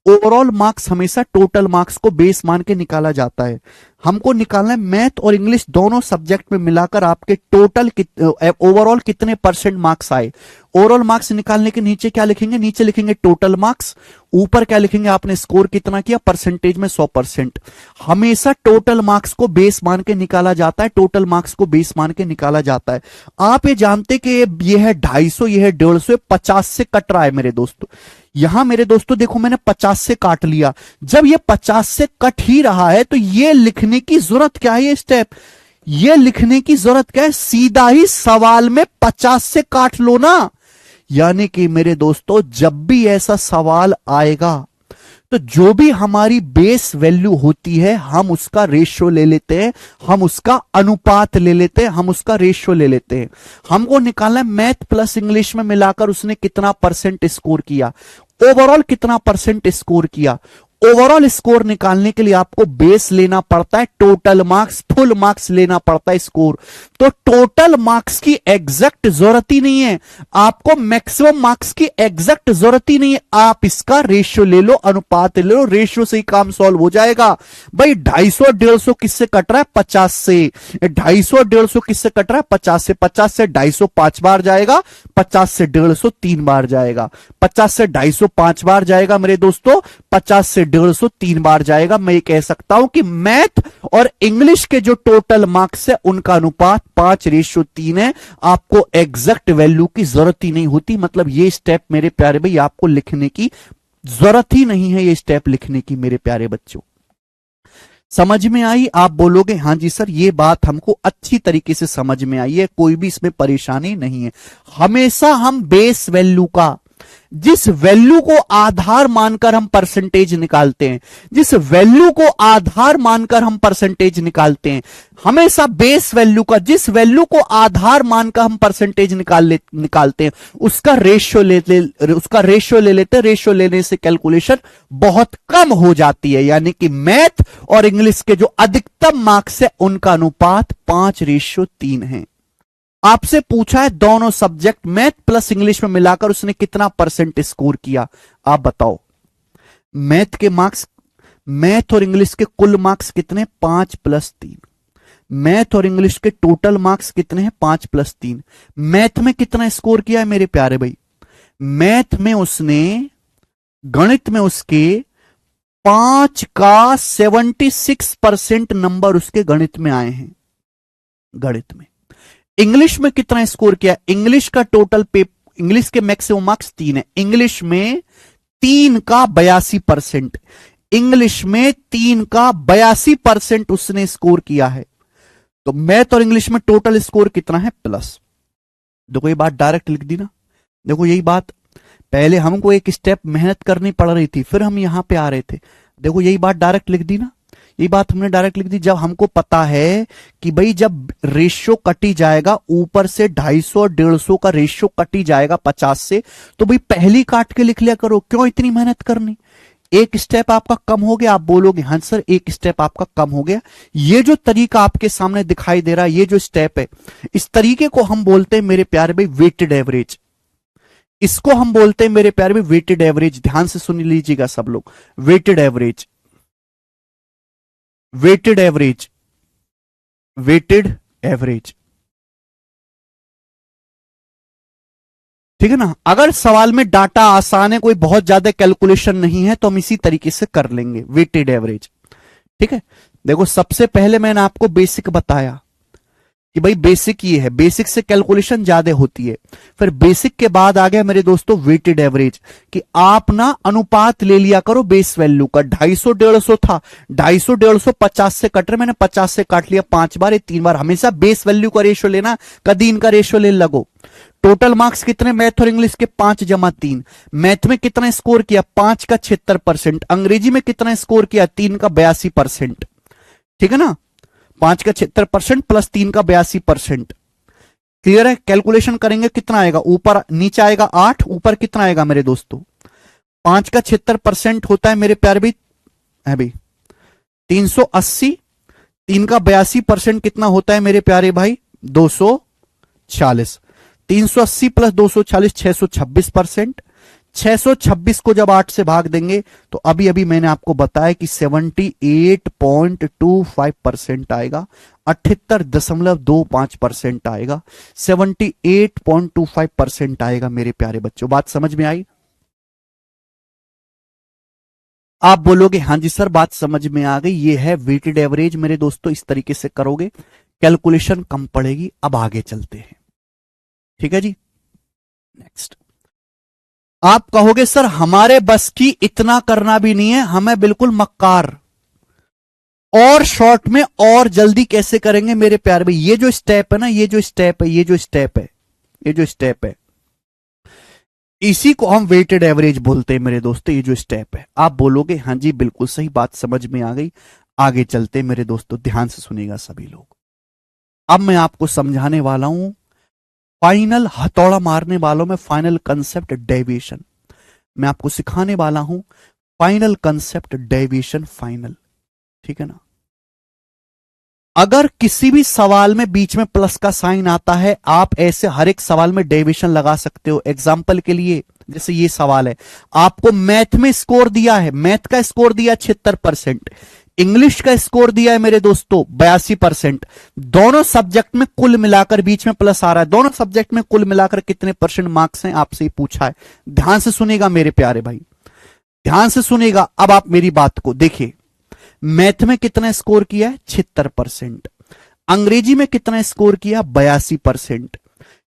ओवरऑल मार्क्स हमेशा टोटल मार्क्स को बेस मान के निकाला जाता है। हमको निकालना है मैथ और इंग्लिश दोनों सब्जेक्ट में मिलाकर आपके टोटल ओवरऑल कितने % मार्क्स आए। ओवरऑल मार्क्स निकालने के नीचे क्या लिखेंगे? नीचे लिखेंगे टोटल मार्क्स, ऊपर क्या लिखेंगे? आपने स्कोर कितना किया, परसेंटेज में 100%। हमेशा टोटल मार्क्स को बेस मान के निकाला जाता है, टोटल मार्क्स को बेस मान के निकाला जाता है। आप ये जानते कि ये है 250, ये है 150, 50 से कट रहा है मेरे दोस्तों। यहां मेरे दोस्तों देखो मैंने 50 से काट लिया। जब ये 50 से कट ही रहा है तो ये लिखने की जरूरत क्या है? ये स्टेप ये लिखने की जरूरत क्या है? सीधा ही सवाल में 50 से काट लो ना। यानी कि मेरे दोस्तों जब भी ऐसा सवाल आएगा तो जो भी हमारी बेस वैल्यू होती है हम उसका रेशियो ले लेते हैं, हम उसका अनुपात ले लेते हैं, हम उसका रेशियो ले लेते हैं। हमको निकालना है मैथ प्लस इंग्लिश में मिलाकर उसने कितना % स्कोर किया, ओवरऑल कितना % स्कोर किया। ओवरऑल स्कोर निकालने के लिए आपको बेस लेना पड़ता है, टोटल मार्क्स, फुल मार्क्स लेना पड़ता है स्कोर। तो टोटल मार्क्स की एग्जैक्ट जरूरत ही नहीं है, आपको मैक्सिमम मार्क्स की एग्जैक्ट जरूरत ही नहीं है। आप इसका रेशियो ले लो, अनुपात ले लो, रेशियो से ही काम सॉल्व हो जाएगा। भाई 250 और 150 किससे कट रहा है? 50 से। 250 और 150 किससे कट रहा है? 50 से। 50 से 250 5 बार जाएगा, 50 से 150 3 बार जाएगा, 50 से 250 5 बार जाएगा मेरे दोस्तों, 50 से 150 3 बार जाएगा। मैं ये कह सकता हूं कि मैथ और इंग्लिश के जो टोटल मार्क्स है उनका अनुपात 5:3 है। आपको एग्जैक्ट वैल्यू की जरूरत ही नहीं होती। मतलब ये स्टेप मेरे प्यारे भाई आपको लिखने की जरूरत ही नहीं है ये स्टेप लिखने की मेरे प्यारे बच्चों। समझ में आई? आप बोलोगे हाँ जी सर, ये बात हमको अच्छी तरीके से समझ में आई है, कोई भी इसमें परेशानी नहीं है। हमेशा हम बेस वैल्यू का, जिस वैल्यू को आधार मानकर हम परसेंटेज निकालते हैं, जिस वैल्यू को आधार मानकर हम परसेंटेज निकालते हैं, हमेशा बेस वैल्यू का, जिस वैल्यू को आधार मानकर हम परसेंटेज निकालते हैं, उसका रेशियो ले लेते हैं। रेशियो लेने से कैलकुलेशन बहुत कम हो जाती है। यानी कि मैथ और इंग्लिश के जो अधिकतम मार्क्स है उनका अनुपात 5:3 है। आपसे पूछा है दोनों सब्जेक्ट मैथ प्लस इंग्लिश में मिलाकर उसने कितना परसेंट स्कोर किया, आप बताओ। मैथ के मार्क्स, मैथ और इंग्लिश के कुल मार्क्स कितने? 5+3। मैथ और इंग्लिश के टोटल मार्क्स कितने हैं? 5+3। मैथ में कितना स्कोर किया है मेरे प्यारे भाई? मैथ में उसने, गणित में उसके 5 का 76% नंबर उसके गणित में आए हैं। गणित में इंग्लिश में कितना स्कोर किया? इंग्लिश का टोटल इंग्लिश के मैक्सिमम मार्क्स 3 है। इंग्लिश में 3 का 82%, इंग्लिश में 3 का 82% उसने स्कोर किया है। तो मैथ और इंग्लिश में टोटल स्कोर कितना है? प्लस। देखो ये बात डायरेक्ट लिख दी ना। देखो यही बात, पहले हमको एक स्टेप मेहनत करनी पड़ रही थी, फिर हम यहां पे आ रहे थे। देखो यही बात डायरेक्ट लिख दी ना। ये बात हमने डायरेक्ट लिख दी। जब हमको पता है कि भाई जब रेशियो कटी जाएगा, ऊपर से 250 और 150 का रेशियो कटी जाएगा 50 से, तो भाई पहली काट के लिख लिया करो, क्यों इतनी मेहनत करनी। एक स्टेप आपका कम हो गया। आप बोलोगे हाँ सर एक स्टेप आपका कम हो गया। ये जो तरीका आपके सामने दिखाई दे रहा है, ये जो स्टेप है, इस तरीके को हम बोलते हैं मेरे प्यारे भाई वेटेड एवरेज। इसको हम बोलते हैं मेरे प्यारे भाई वेटेड एवरेज। ध्यान से सुन लीजिएगा सब लोग, weighted average, weighted average, weighted average. ठीक है ना। अगर सवाल में डाटा आसान है, कोई बहुत ज्यादा कैलकुलेशन नहीं है, तो हम इसी तरीके से कर लेंगे वेटेड एवरेज। ठीक है। देखो सबसे पहले मैंने आपको बेसिक बताया कि भाई बेसिक ये है, बेसिक से कैलकुलेशन ज्यादा होती है। फिर बेसिक के बाद आ गया मेरे दोस्तों वेटेड एवरेज, कि आप ना अनुपात ले लिया करो बेस वैल्यू का। 250 150 था, 250 150 50 से कट रहे, मैंने 50 से काट लिया 5 बार, 3 बार। हमेशा बेस वैल्यू का रेशियो लेना, कभी इनका रेशियो ले लगो। टोटल मार्क्स कितने मैथ और इंग्लिश के? 5 + 3। मैथ में कितना स्कोर किया? 5 का 76%। अंग्रेजी में कितना स्कोर किया? 3 का 82%। ठीक है ना। 5 का 76% प्लस 3 का 82%। क्लियर है। कैलकुलेशन करेंगे कितना आएगा? ऊपर नीचे आएगा 8, ऊपर कितना आएगा मेरे दोस्तों? 5 का 76% होता है मेरे प्यारे भी है भाई 380। 3 का 82% कितना होता है मेरे प्यारे भाई? 240। 380 प्लस 240 626%। 626 को जब 8 से भाग देंगे तो अभी अभी मैंने आपको बताया कि 78.25% आएगा, 78.25% आएगा, 78.25% आएगा मेरे प्यारे बच्चों। बात समझ में आई? आप बोलोगे हाँ जी सर बात समझ में आ गई। ये है वेटेड एवरेज मेरे दोस्तों। इस तरीके से करोगे कैलकुलेशन कम पड़ेगी। अब आगे चलते हैं। ठीक है जी। नेक्स्ट, आप कहोगे सर हमारे बस की इतना करना भी नहीं है, हमें बिल्कुल मक्कार, और शॉर्ट में और जल्दी कैसे करेंगे मेरे प्यारे भाई? ये जो स्टेप है ना, ये जो स्टेप है, ये जो स्टेप है, ये जो स्टेप है, इसी को हम वेटेड एवरेज बोलते हैं मेरे दोस्तों। ये जो स्टेप है, आप बोलोगे हाँ जी बिल्कुल सही, बात समझ में आ गई। आगे चलते मेरे दोस्तों, ध्यान से सुनिएगा सभी लोग। अब मैं आपको समझाने वाला हूं फाइनल हथौड़ा मारने वालों में फाइनल कंसेप्ट डेविएशन। मैं आपको सिखाने वाला हूं फाइनल कंसेप्ट डेविएशन फाइनल। ठीक है ना। अगर किसी भी सवाल में बीच में प्लस का साइन आता है, आप ऐसे हर एक सवाल में डेविएशन लगा सकते हो। एग्जाम्पल के लिए जैसे ये सवाल है, आपको मैथ में स्कोर दिया है, मैथ का स्कोर दिया 76%, इंग्लिश का स्कोर दिया है मेरे दोस्तों 82%। दोनों सब्जेक्ट में कुल मिलाकर बीच में प्लस आ रहा है, दोनों सब्जेक्ट में कुल मिलाकर कितने % मार्क्स हैं आपसे ही पूछा है। ध्यान से सुनेगा मेरे प्यारे भाई, ध्यान से सुनेगा। अब आप मेरी बात को देखिए, मैथ में कितना स्कोर किया है? 76%। अंग्रेजी में कितना स्कोर किया? 82%।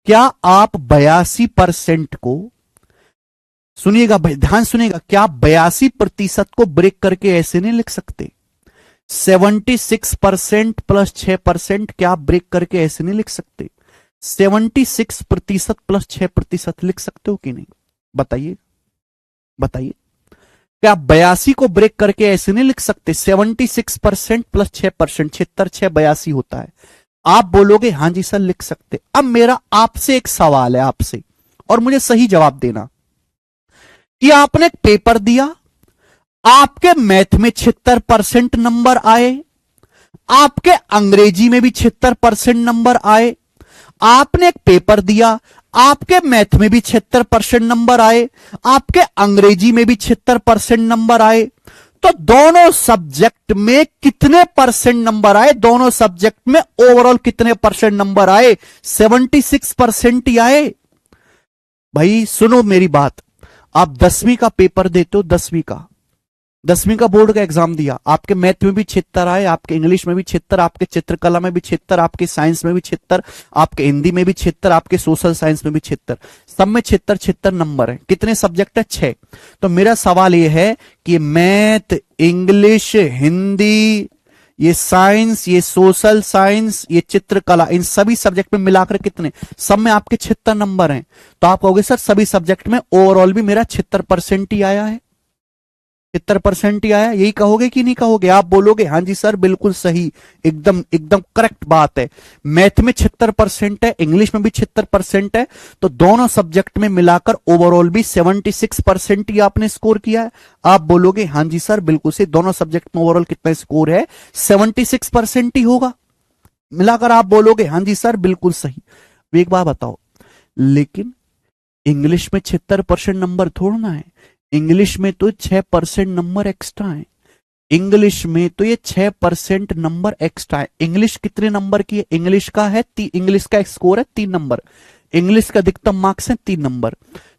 क्या आप 82% को सुनिएगा भाई, ध्यान सुनिएगा, क्या आप 82% को ब्रेक करके ऐसे नहीं लिख सकते? 76% प्लस 6% क्या आप ब्रेक करके ऐसे नहीं लिख सकते? 76% प्लस 6% लिख सकते हो कि नहीं? बताइए बताइए, क्या आप 82 को ब्रेक करके ऐसे नहीं लिख सकते? 76% प्लस 6%, 76 होता है। आप बोलोगे हां जी सर लिख सकते। अब मेरा आपसे एक सवाल है, आपसे, और मुझे सही जवाब देना कि आपने एक पेपर दिया, आपके मैथ में 76% नंबर आए, आपके अंग्रेजी में भी 76% नंबर आए। आपने एक पेपर दिया, आपके मैथ में भी 76% नंबर आए, आपके अंग्रेजी में भी 76% नंबर आए। तो दोनों सब्जेक्ट में कितने परसेंट नंबर आए? दोनों सब्जेक्ट में ओवरऑल कितने परसेंट नंबर आए? 76% ही आए। भाई सुनो मेरी बात, आप 10वीं का पेपर देते हो, 10वीं का बोर्ड का एग्जाम दिया, आपके मैथ में भी 76 आए, आपके इंग्लिश में भी 76, आपके चित्रकला में भी 76, आपके साइंस में भी 76, आपके हिंदी में भी 76, आपके सोशल साइंस में भी 76, सब में 76 नंबर है। कितने सब्जेक्ट है? 6। तो मेरा सवाल यह है कि मैथ, इंग्लिश, हिंदी, ये साइंस, ये सोशल साइंस, ये चित्रकला, इन सभी सब्जेक्ट में मिलाकर कितने? सब में आपके 76 नंबर हैं। तो आप कहोगे सर सभी सब्जेक्ट में ओवरऑल भी मेरा 76% ही आया है, 76% ही आया, यही कहोगे कि नहीं कहोगे? आप बोलोगे हां जी सर बिल्कुल सही, एकदम एकदम करेक्ट बात है। मैथ में 76% है, इंग्लिश में भी 76% है, तो दोनों सब्जेक्ट में मिलाकर ओवरऑल भी 76% ही आपने स्कोर किया है। आप बोलोगे हां जी सर बिल्कुल सही, दोनों सब्जेक्ट में ओवरऑल कितना स्कोर है? 76% ही होगा। मिलाकर आप बोलोगे हां जी सर बिल्कुल सही। एक बात बताओ, लेकिन इंग्लिश में 76% नंबर थोड़ा ना है, इंग्लिश में तो 6% नंबर एक्स्ट्रा है। इंग्लिश में तो ये 6% नंबर एक्स्ट्रा है। इंग्लिश कितने नंबर की है? इंग्लिश का है इंग्लिश का स्कोर है 3 नंबर, इंग्लिश का अधिकतम मार्क्स है 3 नंबर।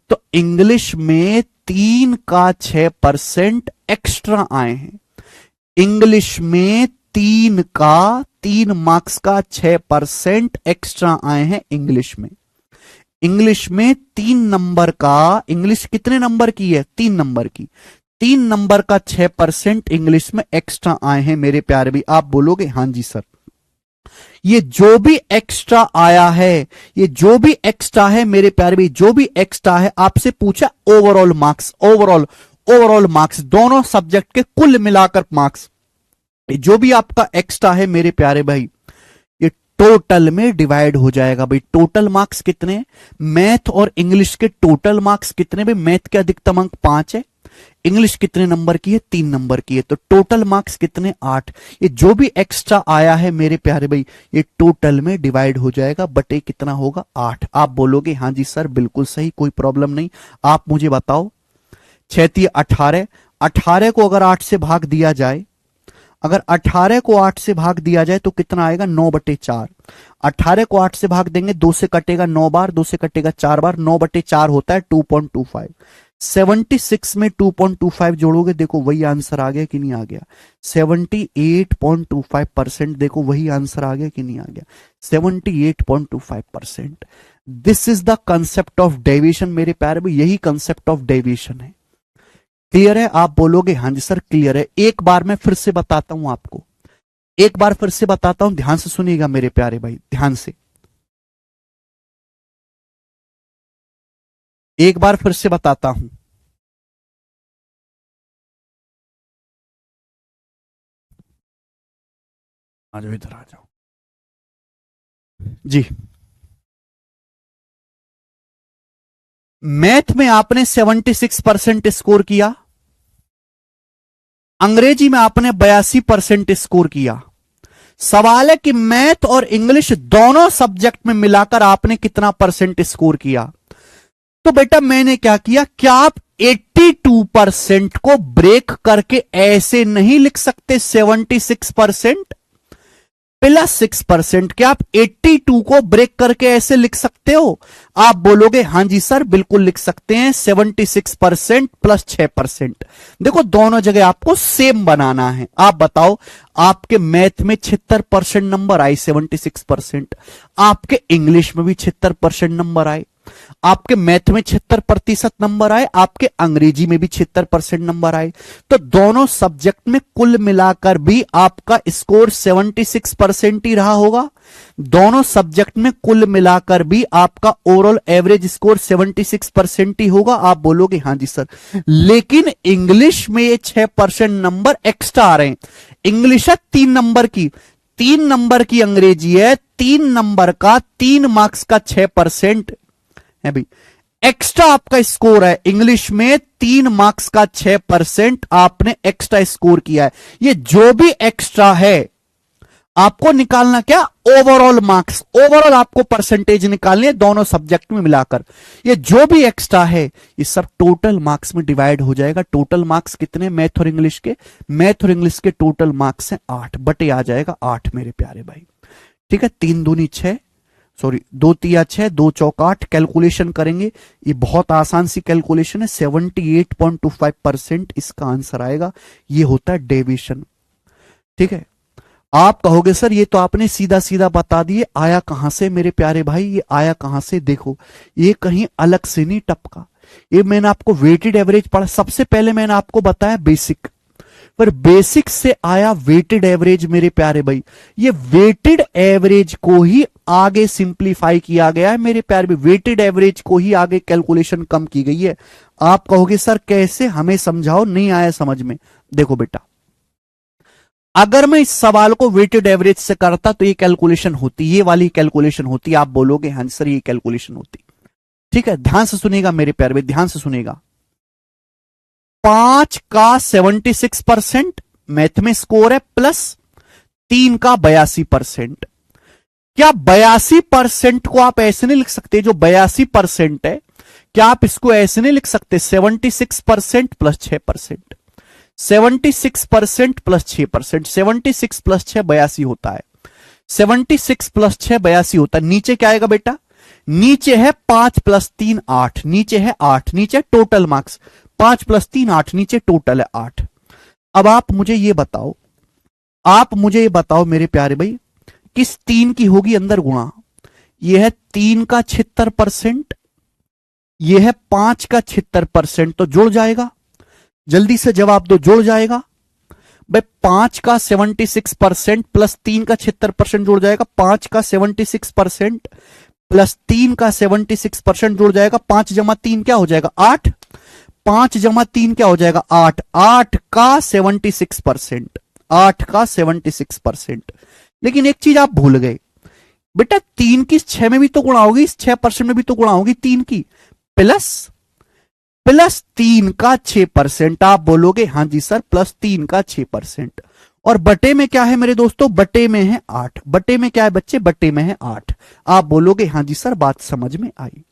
तो इंग्लिश में 3 का 6% एक्स्ट्रा आए हैं। इंग्लिश में 3 मार्क्स का 6% एक्स्ट्रा आए हैं इंग्लिश में। इंग्लिश में 3 नंबर का, इंग्लिश कितने नंबर की है? 3 नंबर की, 3 नंबर का 6% इंग्लिश में एक्स्ट्रा आए हैं मेरे प्यारे भी। आप बोलोगे हां जी सर। ये जो भी एक्स्ट्रा आया है, ये जो भी एक्स्ट्रा है मेरे प्यारे भी, जो भी एक्स्ट्रा है, आपसे पूछा ओवरऑल मार्क्स, ओवरऑल मार्क्स, दोनों सब्जेक्ट के कुल मिलाकर मार्क्स, जो भी आपका एक्स्ट्रा है मेरे प्यारे भाई, टोटल में डिवाइड हो जाएगा। भाई टोटल मार्क्स कितने? मैथ और इंग्लिश के टोटल मार्क्स कितने? भाई मैथ के अधिकतम अंक 5 है, इंग्लिश कितने नंबर की है? 3 नंबर की है, तो टोटल मार्क्स कितने? 8। ये जो भी एक्स्ट्रा आया है मेरे प्यारे भाई, ये टोटल में डिवाइड हो जाएगा, बटे कितना होगा? 8। आप बोलोगे हां जी सर बिल्कुल सही, कोई प्रॉब्लम नहीं। आप मुझे बताओ, 6 18, 18 को अगर 8 से भाग दिया जाए, अगर 18 को 8 से भाग दिया जाए तो कितना आएगा? 9/4। 18 को 8 से भाग देंगे, 2 से कटेगा 9 बार, 2 से कटेगा 4 बार, 9/4 होता है 2.25। 76 में 2.25 जोड़ोगे, देखो वही आंसर आ गया कि नहीं आ गया? 78.25%, देखो वही आंसर आ गया कि नहीं आ गया? 78.25%। This is the concept of deviation मेरे प्यारे भाई, यही कंसेप्ट ऑफ डेविएशन है। क्लियर है? आप बोलोगे हां जी सर क्लियर है। एक बार मैं फिर से बताता हूं आपको, एक बार फिर से बताता हूं, ध्यान से सुनिएगा मेरे प्यारे भाई, ध्यान से एक बार फिर से बताता हूं। आ जाओ, इधर आ जाओ जी। मैथ में आपने 76% स्कोर किया, अंग्रेजी में आपने 82% स्कोर किया। सवाल है कि मैथ और इंग्लिश दोनों सब्जेक्ट में मिलाकर आपने कितना परसेंट स्कोर किया? तो बेटा मैंने क्या किया, क्या आप 82% को ब्रेक करके ऐसे नहीं लिख सकते 76% प्लस 6%? क्या आप 82 को ब्रेक करके ऐसे लिख सकते हो? आप बोलोगे हां जी सर बिल्कुल लिख सकते हैं, 76% प्लस 6%। देखो दोनों जगह आपको सेम बनाना है। आप बताओ, आपके मैथ में 76% नंबर आए, 76%, आपके इंग्लिश में भी 76% नंबर आए, आपके मैथ में 76% नंबर आए, आपके अंग्रेजी में भी 76% नंबर आए, तो दोनों सब्जेक्ट में कुल मिलाकर भी आपका स्कोर 76% ही रहा होगा। दोनों सब्जेक्ट में कुल मिलाकर भी आपका ओवरऑल एवरेज स्कोर 76% ही होगा। आप बोलोगे हाँ जी सर, लेकिन इंग्लिश में ये 6% नंबर एक्स्ट्रा आ रहे हैं। इंग्लिश है 3 नंबर की, 3 नंबर की अंग्रेजी है, 3 नंबर का 3 मार्क्स का 6% है भाई, एक्स्ट्रा आपका स्कोर है। इंग्लिश में 3 मार्क्स का 6% आपने एक्स्ट्रा स्कोर किया है। ये जो भी एक्स्ट्रा है आपको निकालना क्या, ओवरऑल मार्क्स, ओवरऑल आपको परसेंटेज निकालनी है दोनों सब्जेक्ट में मिलाकर। ये जो भी एक्स्ट्रा है ये सब टोटल मार्क्स में डिवाइड हो जाएगा। टोटल मार्क्स कितने मैथ और इंग्लिश के, मैथ और इंग्लिश के टोटल मार्क्स हैं 8 बटे आ जाएगा 8 मेरे प्यारे भाई। ठीक है, 3 दूनी 6, सॉरी 2 तिया 6, 2 चौक 8, कैलकुलेशन करेंगे, ये बहुत आसान सी कैलकुलेशन है, 78.25% इसका आंसर आएगा। ये होता है डेविएशन। ठीक है, आप कहोगे सर ये तो आपने सीधा सीधा बता दिए, आया कहां से मेरे प्यारे भाई, ये आया कहां से, देखो ये कहीं अलग से नहीं टपका। ये मैंने आपको वेटेड एवरेज पढ़ा, सबसे पहले मैंने आपको बताया बेसिक, पर बेसिक से आया वेटेड एवरेज मेरे प्यारे भाई। ये वेटेड एवरेज को ही आगे सिंप्लीफाई किया गया है मेरे प्यारे भाई, वेटेड एवरेज को ही आगे कैलकुलेशन कम की गई है। आप कहोगे सर कैसे, हमें समझाओ, नहीं आया समझ में। देखो बेटा, अगर मैं इस सवाल को वेटेड एवरेज से करता तो ये कैलकुलेशन होती, ये वाली कैलकुलेशन होती। आप बोलोगे हाँ सर ये कैलकुलेशन होती। ठीक है, ध्यान से सुनिएगा मेरे प्यारे भाई, ध्यान से सुनिएगा। 5 का 76% मैथ में स्कोर है, प्लस 3 का 82%। क्या 82% को आप ऐसे नहीं लिख सकते, जो 82% है क्या आप इसको ऐसे नहीं लिख सकते, 76% प्लस 6%, 76% प्लस 6%, 76 प्लस 6 82 होता है, 76 प्लस 6 82 होता है। नीचे क्या आएगा बेटा, नीचे है 5 प्लस 3 8, नीचे है 8, नीचे टोटल मार्क्स 5 प्लस 3 8, नीचे टोटल है 8। अब आप मुझे ये बताओ, आप मुझे ये बताओ मेरे प्यारे भाई, किस 3 की होगी अंदर गुणा, ये है 3 का 76%, ये है 5 का 76%, तो जुड़ जाएगा। जल्दी से जवाब दो, जुड़ जाएगा भाई। 5 का 76% प्लस 3 का 76% जुड़ जाएगा, 5 का 76% प्लस 3 का 76% जुड़ जाएगा, 5 जमा 3 क्या हो जाएगा 8, 5 जमा 3 क्या हो जाएगा 8, 8 का 76%, 8 का 76%। लेकिन एक चीज आप भूल गए बेटा, 3 की 6 में भी तो गुणा होगी, इस 6% में भी तो गुणा होगी 3 की, प्लस 3 का 6%। आप बोलोगे हाँ जी सर, प्लस 3 का 6%। और बटे में क्या है मेरे दोस्तों, बटे में है 8, बटे में क्या है बच्चे, बटे में है 8। आप बोलोगे हाँ जी सर, बात समझ में आई।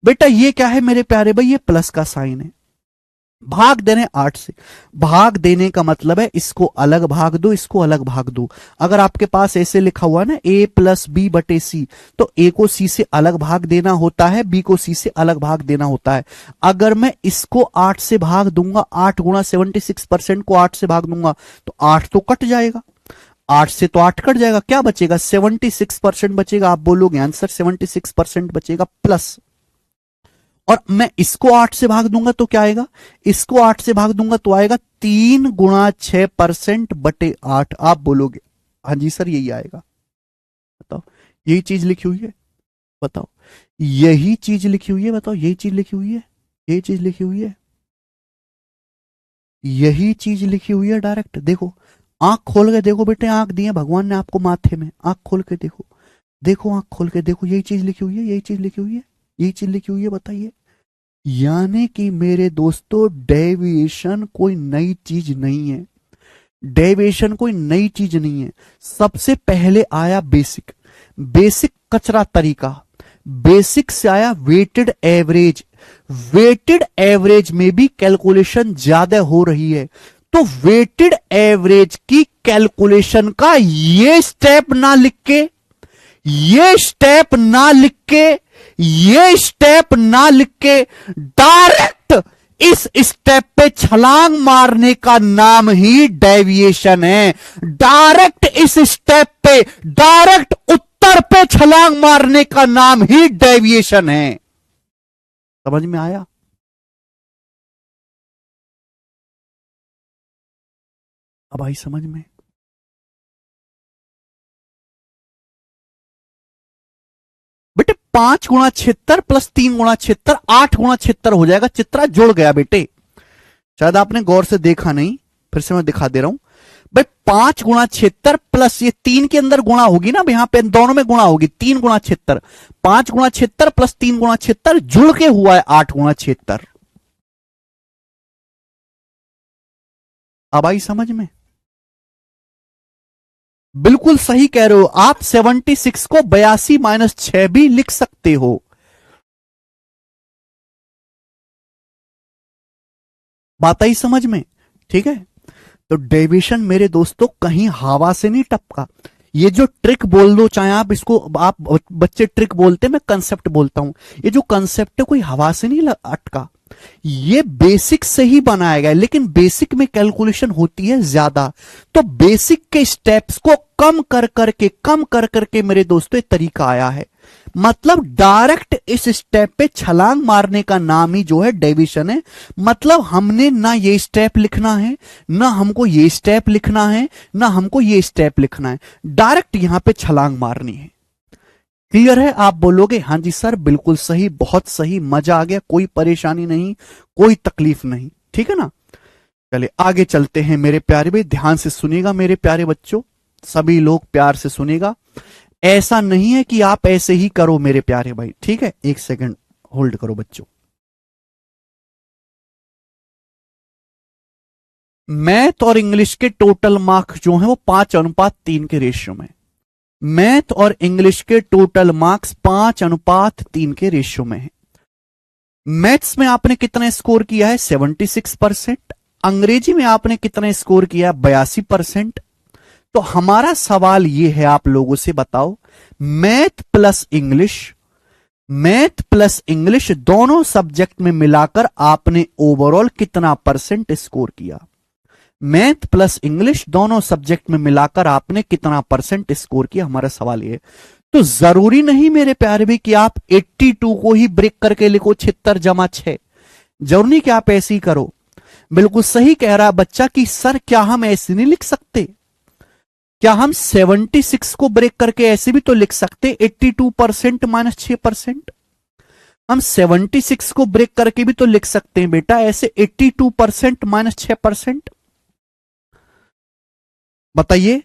बेटा ये क्या है मेरे प्यारे भाई, ये प्लस का साइन है, भाग देने 8 से। भाग देने का मतलब है इसको अलग भाग दो, इसको अलग भाग दो। अगर आपके पास ऐसे लिखा हुआ ना a प्लस बी बटे सी, तो a को c से अलग भाग देना होता है, b को c से अलग भाग देना होता है। अगर मैं इसको 8 से भाग दूंगा, 8 गुणा 76% को 8 से भाग दूंगा तो 8 तो कट जाएगा, 8 से तो 8 कट जाएगा, क्या बचेगा 76% बचेगा। आप बोलोगे आंसर 76% बचेगा प्लस, और मैं इसको 8 से भाग दूंगा तो क्या आएगा, इसको 8 से भाग दूंगा तो आएगा 3 गुणा 6% बटे 8। आप बोलोगे हाँ जी सर यही आएगा। बताओ यही चीज लिखी हुई है, बताओ यही चीज लिखी हुई है, बताओ यही चीज लिखी हुई है, यही चीज लिखी हुई है, यही चीज लिखी हुई है डायरेक्ट। देखो आंख खोल के देखो बेटे, आंख दिए भगवान ने आपको माथे में, आंख खोल के देखो, देखो आंख खोल के देखो, यही चीज लिखी हुई है, यही चीज लिखी हुई है, यही चीज लिखी हुई है। बताइए, यानी कि मेरे दोस्तों डेविएशन कोई नई चीज नहीं है, डेविएशन कोई नई चीज नहीं है। सबसे पहले आया बेसिक, बेसिक कचरा तरीका, बेसिक से आया वेटेड एवरेज, वेटेड एवरेज में भी कैलकुलेशन ज्यादा हो रही है, तो वेटेड एवरेज की कैलकुलेशन का ये स्टेप ना लिख के, ये स्टेप ना लिख के, ये स्टेप ना लिख के डायरेक्ट इस स्टेप पे छलांग मारने का नाम ही डेविएशन है। डायरेक्ट इस स्टेप पे, डायरेक्ट उत्तर पे छलांग मारने का नाम ही डेविएशन है। समझ में आया? अब आई समझ में? बेटे 5 × 76 प्लस 3 × 76 8 × 76 हो जाएगा। चित्रा जुड़ गया बेटे, शायद आपने गौर से देखा नहीं, फिर से मैं दिखा दे रहा हूं भाई। 5 × 76 प्लस ये 3 के अंदर गुणा होगी ना, यहां पे दोनों में गुणा होगी। 3 × 76, 5 × 76 प्लस 3 × 76 जुड़ के हुआ है 8 × 76। अब आई समझ में? बिल्कुल सही कह रहे हो आप। 76 को 82 - 6 भी लिख सकते हो। बात आई समझ में? ठीक है, तो डेविएशन मेरे दोस्तों कहीं हवा से नहीं टपका। ये जो ट्रिक बोल दो, चाहे आप इसको, आप बच्चे ट्रिक बोलते, मैं कंसेप्ट बोलता हूं। ये जो कंसेप्ट है कोई हवा से नहीं अटका, ये बेसिक से ही बनाया गया। लेकिन बेसिक में कैलकुलेशन होती है ज्यादा, तो बेसिक के स्टेप्स को कम कर करके मेरे दोस्तों ये तरीका आया है। मतलब डायरेक्ट इस स्टेप पे छलांग मारने का नाम ही जो है डेविएशन है। मतलब हमने ना ये स्टेप लिखना है, ना हमको ये स्टेप लिखना है, ना हमको ये स्टेप लिखना है, डायरेक्ट यहां पे छलांग मारनी है। क्लियर है? आप बोलोगे हां जी सर बिल्कुल सही, बहुत सही, मजा आ गया, कोई परेशानी नहीं, कोई तकलीफ नहीं। ठीक है ना? चलिए आगे चलते हैं मेरे प्यारे भाई। ध्यान से सुनिएगा मेरे प्यारे बच्चों, सभी लोग प्यार से सुनिएगा। ऐसा नहीं है कि आप ऐसे ही करो मेरे प्यारे भाई, ठीक है? एक सेकंड होल्ड करो बच्चों। मैथ और इंग्लिश के टोटल मार्क्स जो हैं वो 5:3 के रेशियो में। मैथ और इंग्लिश के टोटल मार्क्स 5:3 के रेशियो में है। मैथ्स में आपने कितना स्कोर किया है? 76%। अंग्रेजी में आपने कितना स्कोर किया है? 82%। तो हमारा सवाल यह है आप लोगों से, बताओ मैथ प्लस इंग्लिश दोनों सब्जेक्ट में मिलाकर आपने ओवरऑल कितना परसेंट स्कोर किया? मैथ प्लस इंग्लिश दोनों सब्जेक्ट में मिलाकर आपने कितना परसेंट स्कोर किया? हमारा सवाल यह। तो जरूरी नहीं मेरे प्यारे भी कि आप 82 को ही ब्रेक करके लिखो 76 + 6। जरूरी नहीं कि आप ऐसे ही करो। बिल्कुल सही कह रहा है बच्चा कि सर क्या हम ऐसे नहीं लिख सकते? क्या हम 76 को ब्रेक करके ऐसे भी तो लिख सकते 82% - 6%? हम 76 को ब्रेक करके भी तो लिख सकते हैं बेटा ऐसे 82% - 6%। बताइए,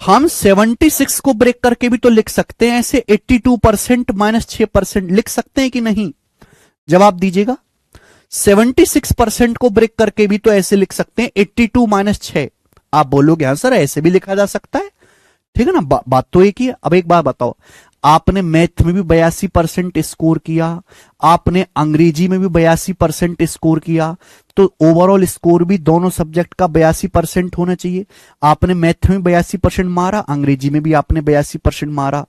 हम 76 को ब्रेक करके भी तो लिख सकते हैं ऐसे 82% - 6%। लिख सकते हैं कि नहीं? जवाब दीजिएगा। 76% को ब्रेक करके भी तो ऐसे लिख सकते हैं 82 - 6। आप बोलोगे हाँ सर ऐसे भी लिखा जा सकता है, ठीक है ना? बात तो एक ही है। अब एक बात बताओ, आपने मैथ में भी 82% स्कोर किया, आपने अंग्रेजी में भी 82% स्कोर किया, तो ओवरऑल स्कोर भी दोनों सब्जेक्ट का 82% होना चाहिए। आपने मैथ में 82% मारा, अंग्रेजी में भी आपने 82% मारा,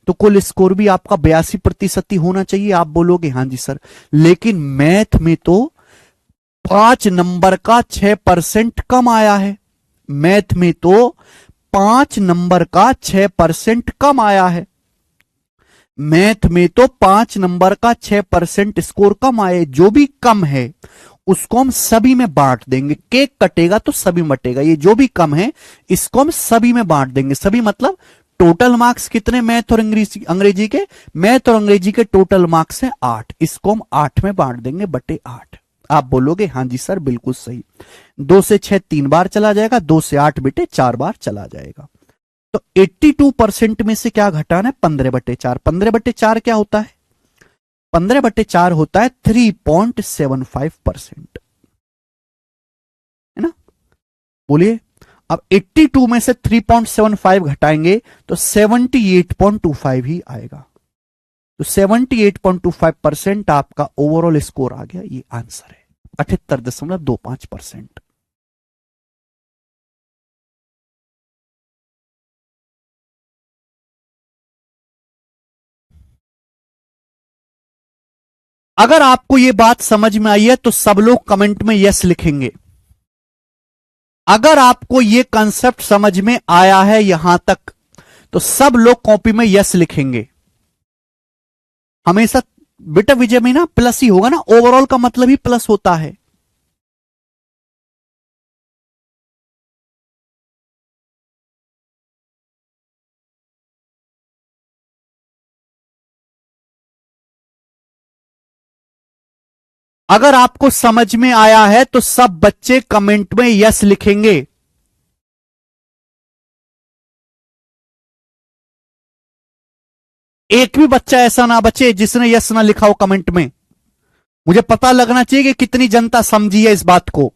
तो कुल स्कोर भी आपका 82% ही होना चाहिए। आप बोलोगे हाँ जी सर, लेकिन मैथ में तो 5 नंबर का 6% कम आया है। मैथ में तो 5 नंबर का 6% कम आया है। मैथ में तो 5 नंबर का 6% स्कोर कम आए। जो भी कम है उसको हम सभी में बांट देंगे। केक कटेगा तो सभी मटेगा। ये जो भी कम है इसको हम सभी में बांट देंगे। सभी मतलब टोटल मार्क्स कितने मैथ और अंग्रेजी के? मैथ और अंग्रेजी के टोटल मार्क्स हैं 8, इसको हम 8 में बांट देंगे बटे 8। आप बोलोगे हाँ जी सर बिल्कुल सही। 2 से 6 3 बार चला जाएगा, 2 से 8 बेटे 4 बार चला जाएगा। तो 82% में से क्या घटाना है? 15/4। 15/4 क्या होता है? 15/4 होता है 3.75%, है ना? बोलिए, अब 82 में से 3.75 घटाएंगे तो 78.25 ही आएगा। तो 78.25% आपका ओवरऑल स्कोर आ गया। ये आंसर है 78.25%। अगर आपको यह बात समझ में आई है तो सब लोग कमेंट में यस लिखेंगे। अगर आपको यह कंसेप्ट समझ में आया है यहां तक तो सब लोग कॉपी में यस लिखेंगे। हमेशा बेटा विजय महीना प्लस ही होगा ना, ओवरऑल का मतलब ही प्लस होता है। अगर आपको समझ में आया है तो सब बच्चे कमेंट में यस लिखेंगे। एक भी बच्चा ऐसा ना बचे जिसने यस ना लिखा हो कमेंट में। मुझे पता लगना चाहिए कि कितनी जनता समझी है इस बात को।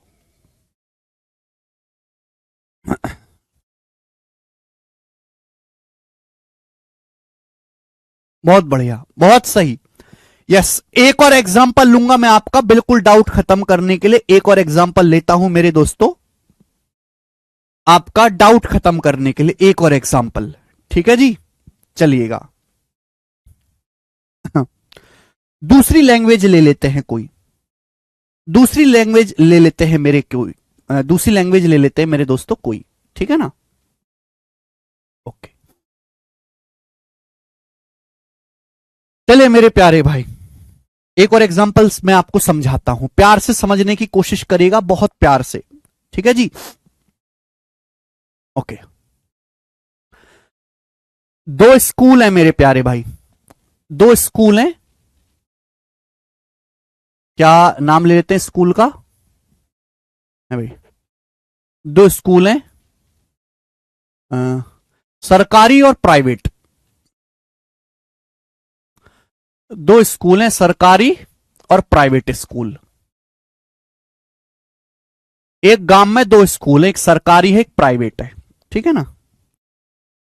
बहुत बढ़िया, बहुत सही। यस, एक और एग्जांपल लूंगा मैं आपका, बिल्कुल डाउट खत्म करने के लिए एक और एग्जांपल लेता हूं मेरे दोस्तों, आपका डाउट खत्म करने के लिए एक और एग्जांपल। ठीक है जी, चलिएगा। दूसरी लैंग्वेज ले लेते हैं कोई, दूसरी लैंग्वेज ले लेते हैं मेरे कोई, दूसरी लैंग्वेज ले लेते हैं मेरे दोस्तों कोई। ठीक है ना? ओके, चलिए मेरे प्यारे भाई, एक और एग्जांपल्स मैं आपको समझाता हूं, प्यार से समझने की कोशिश करिएगा, बहुत प्यार से। ठीक है जी? ओके, दो स्कूल हैं मेरे प्यारे भाई, दो स्कूल हैं। क्या नाम ले लेते हैं स्कूल का? है भाई, दो स्कूल हैं, अ, सरकारी और प्राइवेट। दो स्कूल हैं, सरकारी और प्राइवेट स्कूल। एक गांव में दो स्कूल है, एक सरकारी है एक प्राइवेट है। ठीक है ना?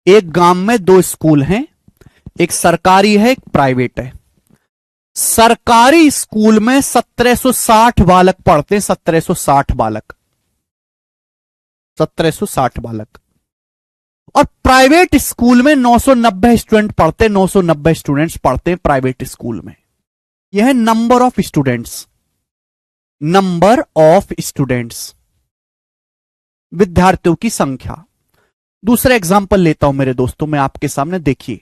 एक गांव में दो स्कूल हैं, एक सरकारी है एक प्राइवेट है। सरकारी स्कूल में 1760 बालक पढ़ते हैं, 1760 बालक, 1760 बालक। और प्राइवेट स्कूल में 990 स्टूडेंट पढ़ते हैं, 990 स्टूडेंट्स पढ़ते हैं प्राइवेट स्कूल में। यह है number of students, number of students, विद्यार्थियों की संख्या। दूसरा एग्जाम्पल लेता हूं मेरे दोस्तों मैं आपके सामने, देखिए।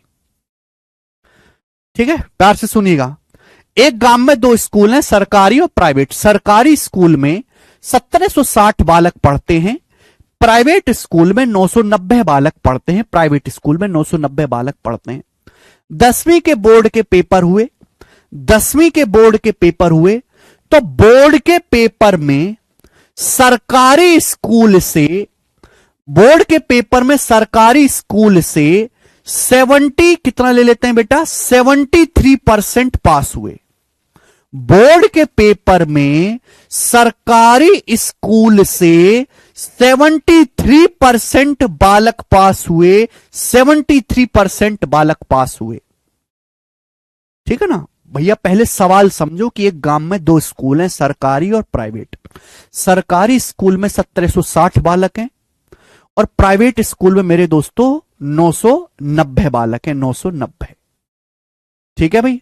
ठीक है, प्यार से सुनिएगा। एक गांव में दो स्कूल हैं, सरकारी और प्राइवेट। सरकारी स्कूल में 1760 बालक पढ़ते हैं, प्राइवेट स्कूल में 990 बालक पढ़ते हैं, प्राइवेट स्कूल में 990 बालक पढ़ते हैं। 10वीं के बोर्ड के पेपर हुए, 10वीं के बोर्ड के पेपर हुए, तो बोर्ड के पेपर में सरकारी स्कूल से, बोर्ड के पेपर में सरकारी स्कूल से 70 कितना ले लेते हैं बेटा, 73% पास हुए। बोर्ड के पेपर में सरकारी स्कूल से 73% बालक पास हुए, 73% बालक पास हुए। ठीक है ना भैया? पहले सवाल समझो कि एक गांव में दो स्कूल हैं, सरकारी और प्राइवेट। सरकारी स्कूल में 1760 बालक हैं और प्राइवेट स्कूल में मेरे दोस्तों 990 बालक हैं, 990। ठीक है भाई?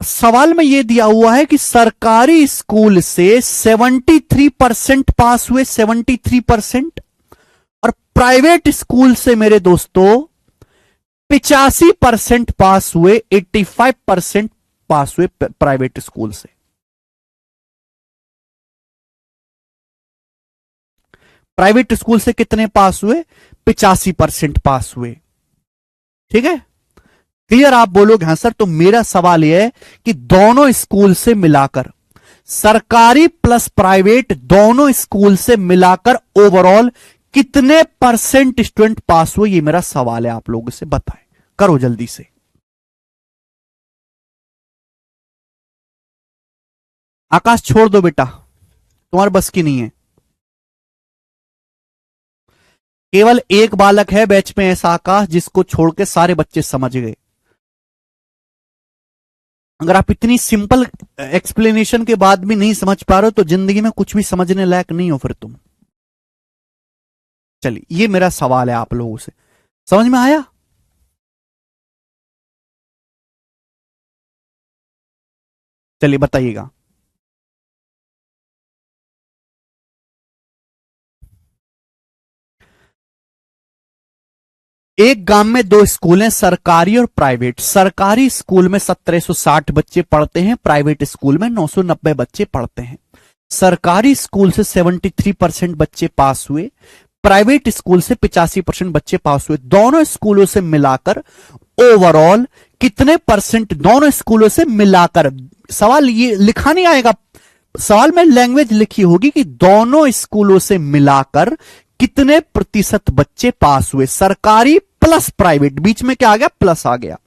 सवाल में यह दिया हुआ है कि सरकारी स्कूल से 73% पास हुए, 73%, और प्राइवेट स्कूल से मेरे दोस्तों 85% पास हुए, 85% पास हुए प्राइवेट स्कूल से। प्राइवेट स्कूल से कितने पास हुए? 85% पास हुए। ठीक है, क्लियर? आप बोलोगे हाँ सर, तो मेरा सवाल यह है कि दोनों स्कूल से मिलाकर, सरकारी प्लस प्राइवेट दोनों स्कूल से मिलाकर ओवरऑल कितने परसेंट स्टूडेंट पास हुए? ये मेरा सवाल है, आप लोगों से बताएं, करो जल्दी से। आकाश छोड़ दो बेटा, तुम्हारे बस की नहीं है। केवल एक बालक है बैच में ऐसा आकाश जिसको छोड़ के सारे बच्चे समझ गए। अगर आप इतनी सिंपल एक्सप्लेनेशन के बाद भी नहीं समझ पा रहे हो तो जिंदगी में कुछ भी समझने लायक नहीं हो फिर तुम। चलिए, ये मेरा सवाल है आप लोगों से, समझ में आया? चलिए बताइएगा। एक गांव में दो स्कूल हैं, सरकारी और प्राइवेट। सरकारी स्कूल में 1760 बच्चे पढ़ते हैं, प्राइवेट स्कूल में 990 बच्चे पढ़ते हैं। सरकारी स्कूल से 73% बच्चे पास हुए, प्राइवेट स्कूल से 85% बच्चे पास हुए। दोनों स्कूलों से मिलाकर ओवरऑल कितने परसेंट, दोनों स्कूलों से मिलाकर, सवाल ये लिखा नहीं आएगा, सवाल में लैंग्वेज लिखी होगी कि दोनों स्कूलों से मिलाकर कितने प्रतिशत बच्चे पास हुए। सरकारी प्लस प्राइवेट, बीच में क्या आ गया, प्लस आ गया।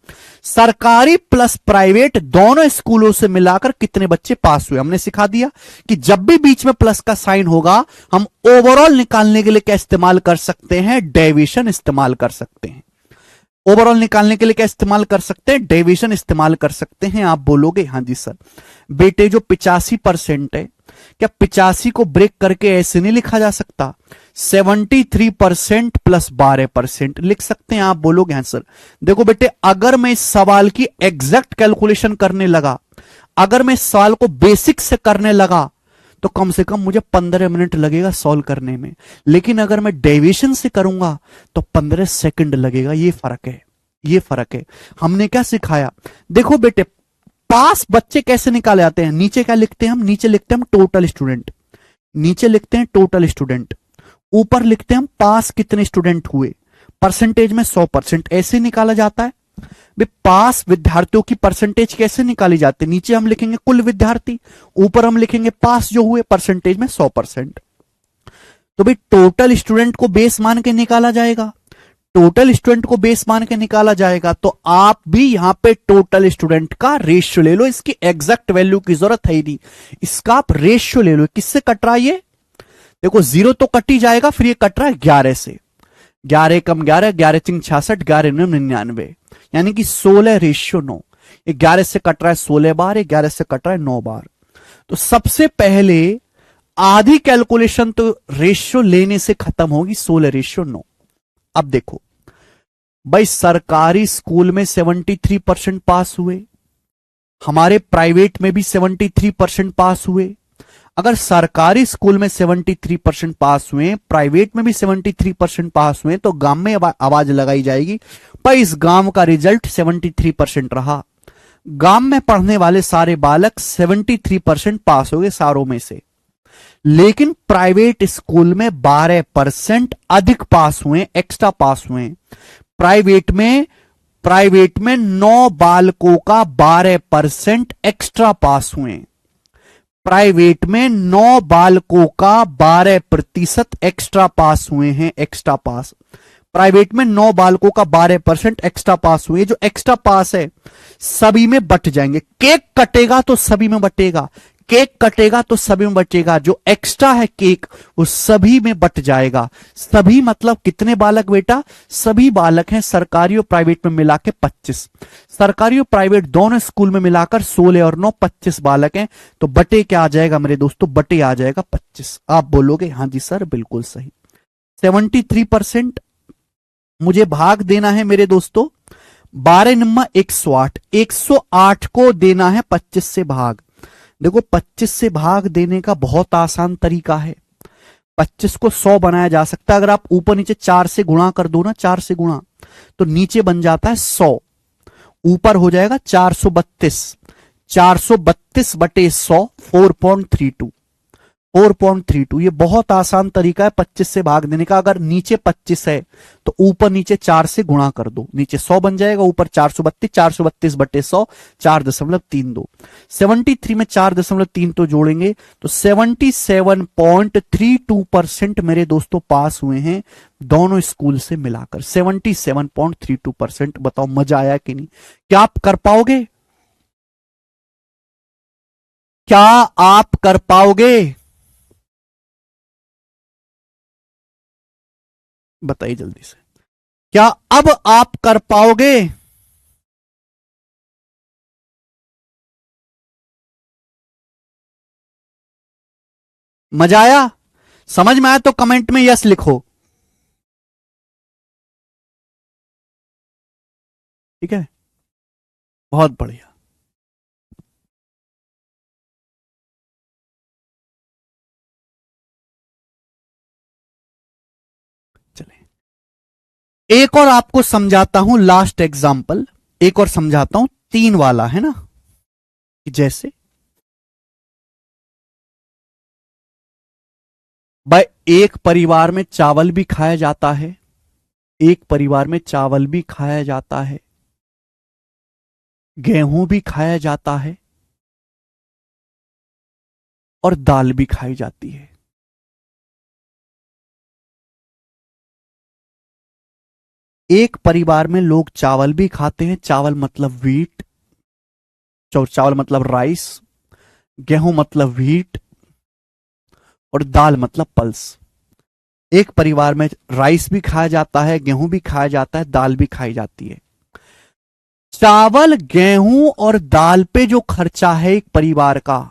सरकारी प्लस प्राइवेट दोनों स्कूलों से मिलाकर कितने बच्चे पास हुए। हमने सिखा दिया कि जब भी बीच में प्लस का साइन होगा हम ओवरऑल निकालने के लिए क्या इस्तेमाल कर सकते हैं, डेविएशन इस्तेमाल कर सकते हैं। ओवरऑल निकालने के लिए क्या इस्तेमाल कर सकते हैं, डेविएशन इस्तेमाल कर सकते हैं। आप बोलोगे हां जी सर। बेटे जो 85% है, क्या 85 को ब्रेक करके ऐसे नहीं लिखा जा सकता, 73% प्लस 12% लिख सकते हैं। आप बोलोगे हां सर। देखो बेटे, अगर मैं इस सवाल की एग्जैक्ट कैलकुलेशन करने लगा, अगर मैं इस सवाल को बेसिक से करने लगा, तो कम से कम मुझे 15 मिनट लगेगा सॉल्व करने में। लेकिन अगर मैं डेविएशन से करूंगा तो 15 सेकंड लगेगा। ये फर्क है, ये फर्क है। हमने क्या सिखाया, देखो बेटे, पास बच्चे कैसे निकाले जाते हैं। नीचे क्या लिखते हैं हम, नीचे लिखते हैं हम टोटल स्टूडेंट, नीचे लिखते हैं टोटल स्टूडेंट, ऊपर लिखते हैं हम पास कितने स्टूडेंट हुए, परसेंटेज में 100%, ऐसे निकाला जाता है। पास विद्यार्थियों की परसेंटेज कैसे निकाली जाती है, नीचे हम लिखेंगे कुल विद्यार्थी, ऊपर हम लिखेंगे पास जो हुए, परसेंटेज में 100%। तो भाई टोटल स्टूडेंट को बेस मान के निकाला जाएगा, टोटल स्टूडेंट को बेस मान के निकाला जाएगा। तो आप भी यहां पे टोटल स्टूडेंट का रेशियो ले लो, इसकी एग्जैक्ट वैल्यू की जरूरत है ही नहीं, इसका आप रेशियो ले लो। किससे कट रहा है ये, देखो 0 तो कट ही जाएगा, फिर ये कट रहा है 11 से, 11 कम 11, 11 चिंग 66, 11 99, यानी कि 16:9। 11 से कट रहा है 16 बार, 11 से कट रहा है 9 बार। तो सबसे पहले आधी कैलकुलेशन तो रेशियो लेने से खत्म होगी, 16:9। अब देखो भाई, सरकारी स्कूल में 73% पास हुए, हमारे प्राइवेट में भी 73% पास हुए। अगर सरकारी स्कूल में 73% पास हुए, प्राइवेट में भी 73% पास हुए, तो गांव में आवाज लगाई जाएगी पर इस गांव का रिजल्ट 73% रहा। गांव में पढ़ने वाले सारे बालक 73% पास हो गए सारों में से। लेकिन प्राइवेट स्कूल में 12% अधिक पास हुए, एक्स्ट्रा पास हुए। प्राइवेट में 9 बालकों का 12% एक्स्ट्रा पास हुए। प्राइवेट में 9 बालकों का 12% एक्स्ट्रा पास हुए हैं, एक्स्ट्रा पास। प्राइवेट में 9 बालकों का 12% एक्स्ट्रा पास हुए। जो एक्स्ट्रा पास है सभी में बट जाएंगे, केक कटेगा तो सभी में बटेगा, केक कटेगा तो सभी में बचेगा। जो एक्स्ट्रा है केक वो सभी में बट जाएगा। सभी मतलब कितने बालक बेटा, सभी बालक हैं सरकारी और प्राइवेट में मिला के 25। सरकारी और प्राइवेट दोनों स्कूल में मिलाकर 16 और 9 25 बालक हैं। तो बटे क्या आ जाएगा मेरे दोस्तों, बटे आ जाएगा 25। आप बोलोगे हां जी सर बिल्कुल सही। 73% मुझे भाग देना है मेरे दोस्तों, 12 नंबर 108, 108 को देना है 25 से भाग। देखो 25 से भाग देने का बहुत आसान तरीका है। 25 को 100 बनाया जा सकता है। अगर आप ऊपर नीचे 4 से गुणा कर दो ना, 4 से गुणा, तो नीचे बन जाता है 100, ऊपर हो जाएगा 432। 432 बटे 100, 4.32, 4.32। ये बहुत आसान तरीका है 25 से भाग देने का। अगर नीचे 25 है तो ऊपर नीचे 4 से गुणा कर दो, नीचे 100 बन जाएगा, ऊपर 432, 432 बटे 100, 4.32। 73 में 4.3 तो जोड़ेंगे तो 77.32% मेरे दोस्तों पास हुए हैं दोनों स्कूल से मिलाकर। 77.32%। बताओ मजा आया कि नहीं, क्या आप कर पाओगे, क्या आप कर पाओगे, बताइए जल्दी से, क्या अब आप कर पाओगे। मजा आया, समझ में आया तो कमेंट में यस लिखो, ठीक है, बहुत बढ़िया। चले। एक और आपको समझाता हूं, लास्ट एग्जाम्पल एक और समझाता हूं, 3 वाला है ना, जैसे भाई एक परिवार में चावल भी खाया जाता है, एक परिवार में चावल भी खाया जाता है, गेहूं भी खाया जाता है और दाल भी खाई जाती है। एक परिवार में लोग चावल भी खाते हैं, चावल मतलब व्हीट, चावल मतलब राइस, गेहूं मतलब व्हीट और दाल मतलब पल्स। एक परिवार में राइस भी खाया जाता है, गेहूं भी खाया जाता है, दाल भी खाई जाती है। चावल, गेहूं और दाल पे जो खर्चा है एक परिवार का,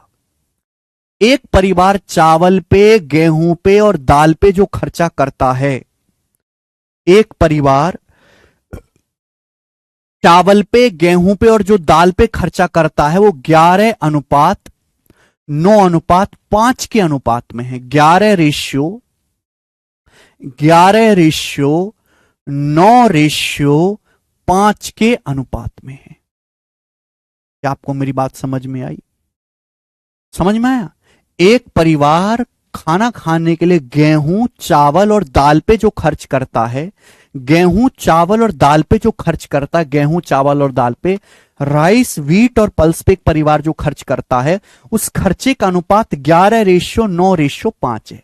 एक परिवार चावल पे, गेहूं पे और दाल पे जो खर्चा करता है, एक परिवार चावल पे, गेहूं पे और जो दाल पे खर्चा करता है वो 11:9:5 के अनुपात में है। 11:9:5 के अनुपात में है। क्या आपको मेरी बात समझ में आई? समझ में आया? एक परिवार खाना खाने के लिए गेहूं, चावल और दाल पे जो खर्च करता है, गेहूं, चावल और दाल पे जो खर्च करता है, गेहूं, चावल और दाल पे, राइस, व्हीट और पल्स पे एक परिवार जो खर्च करता है, उस खर्चे का अनुपात 11:9:5 है।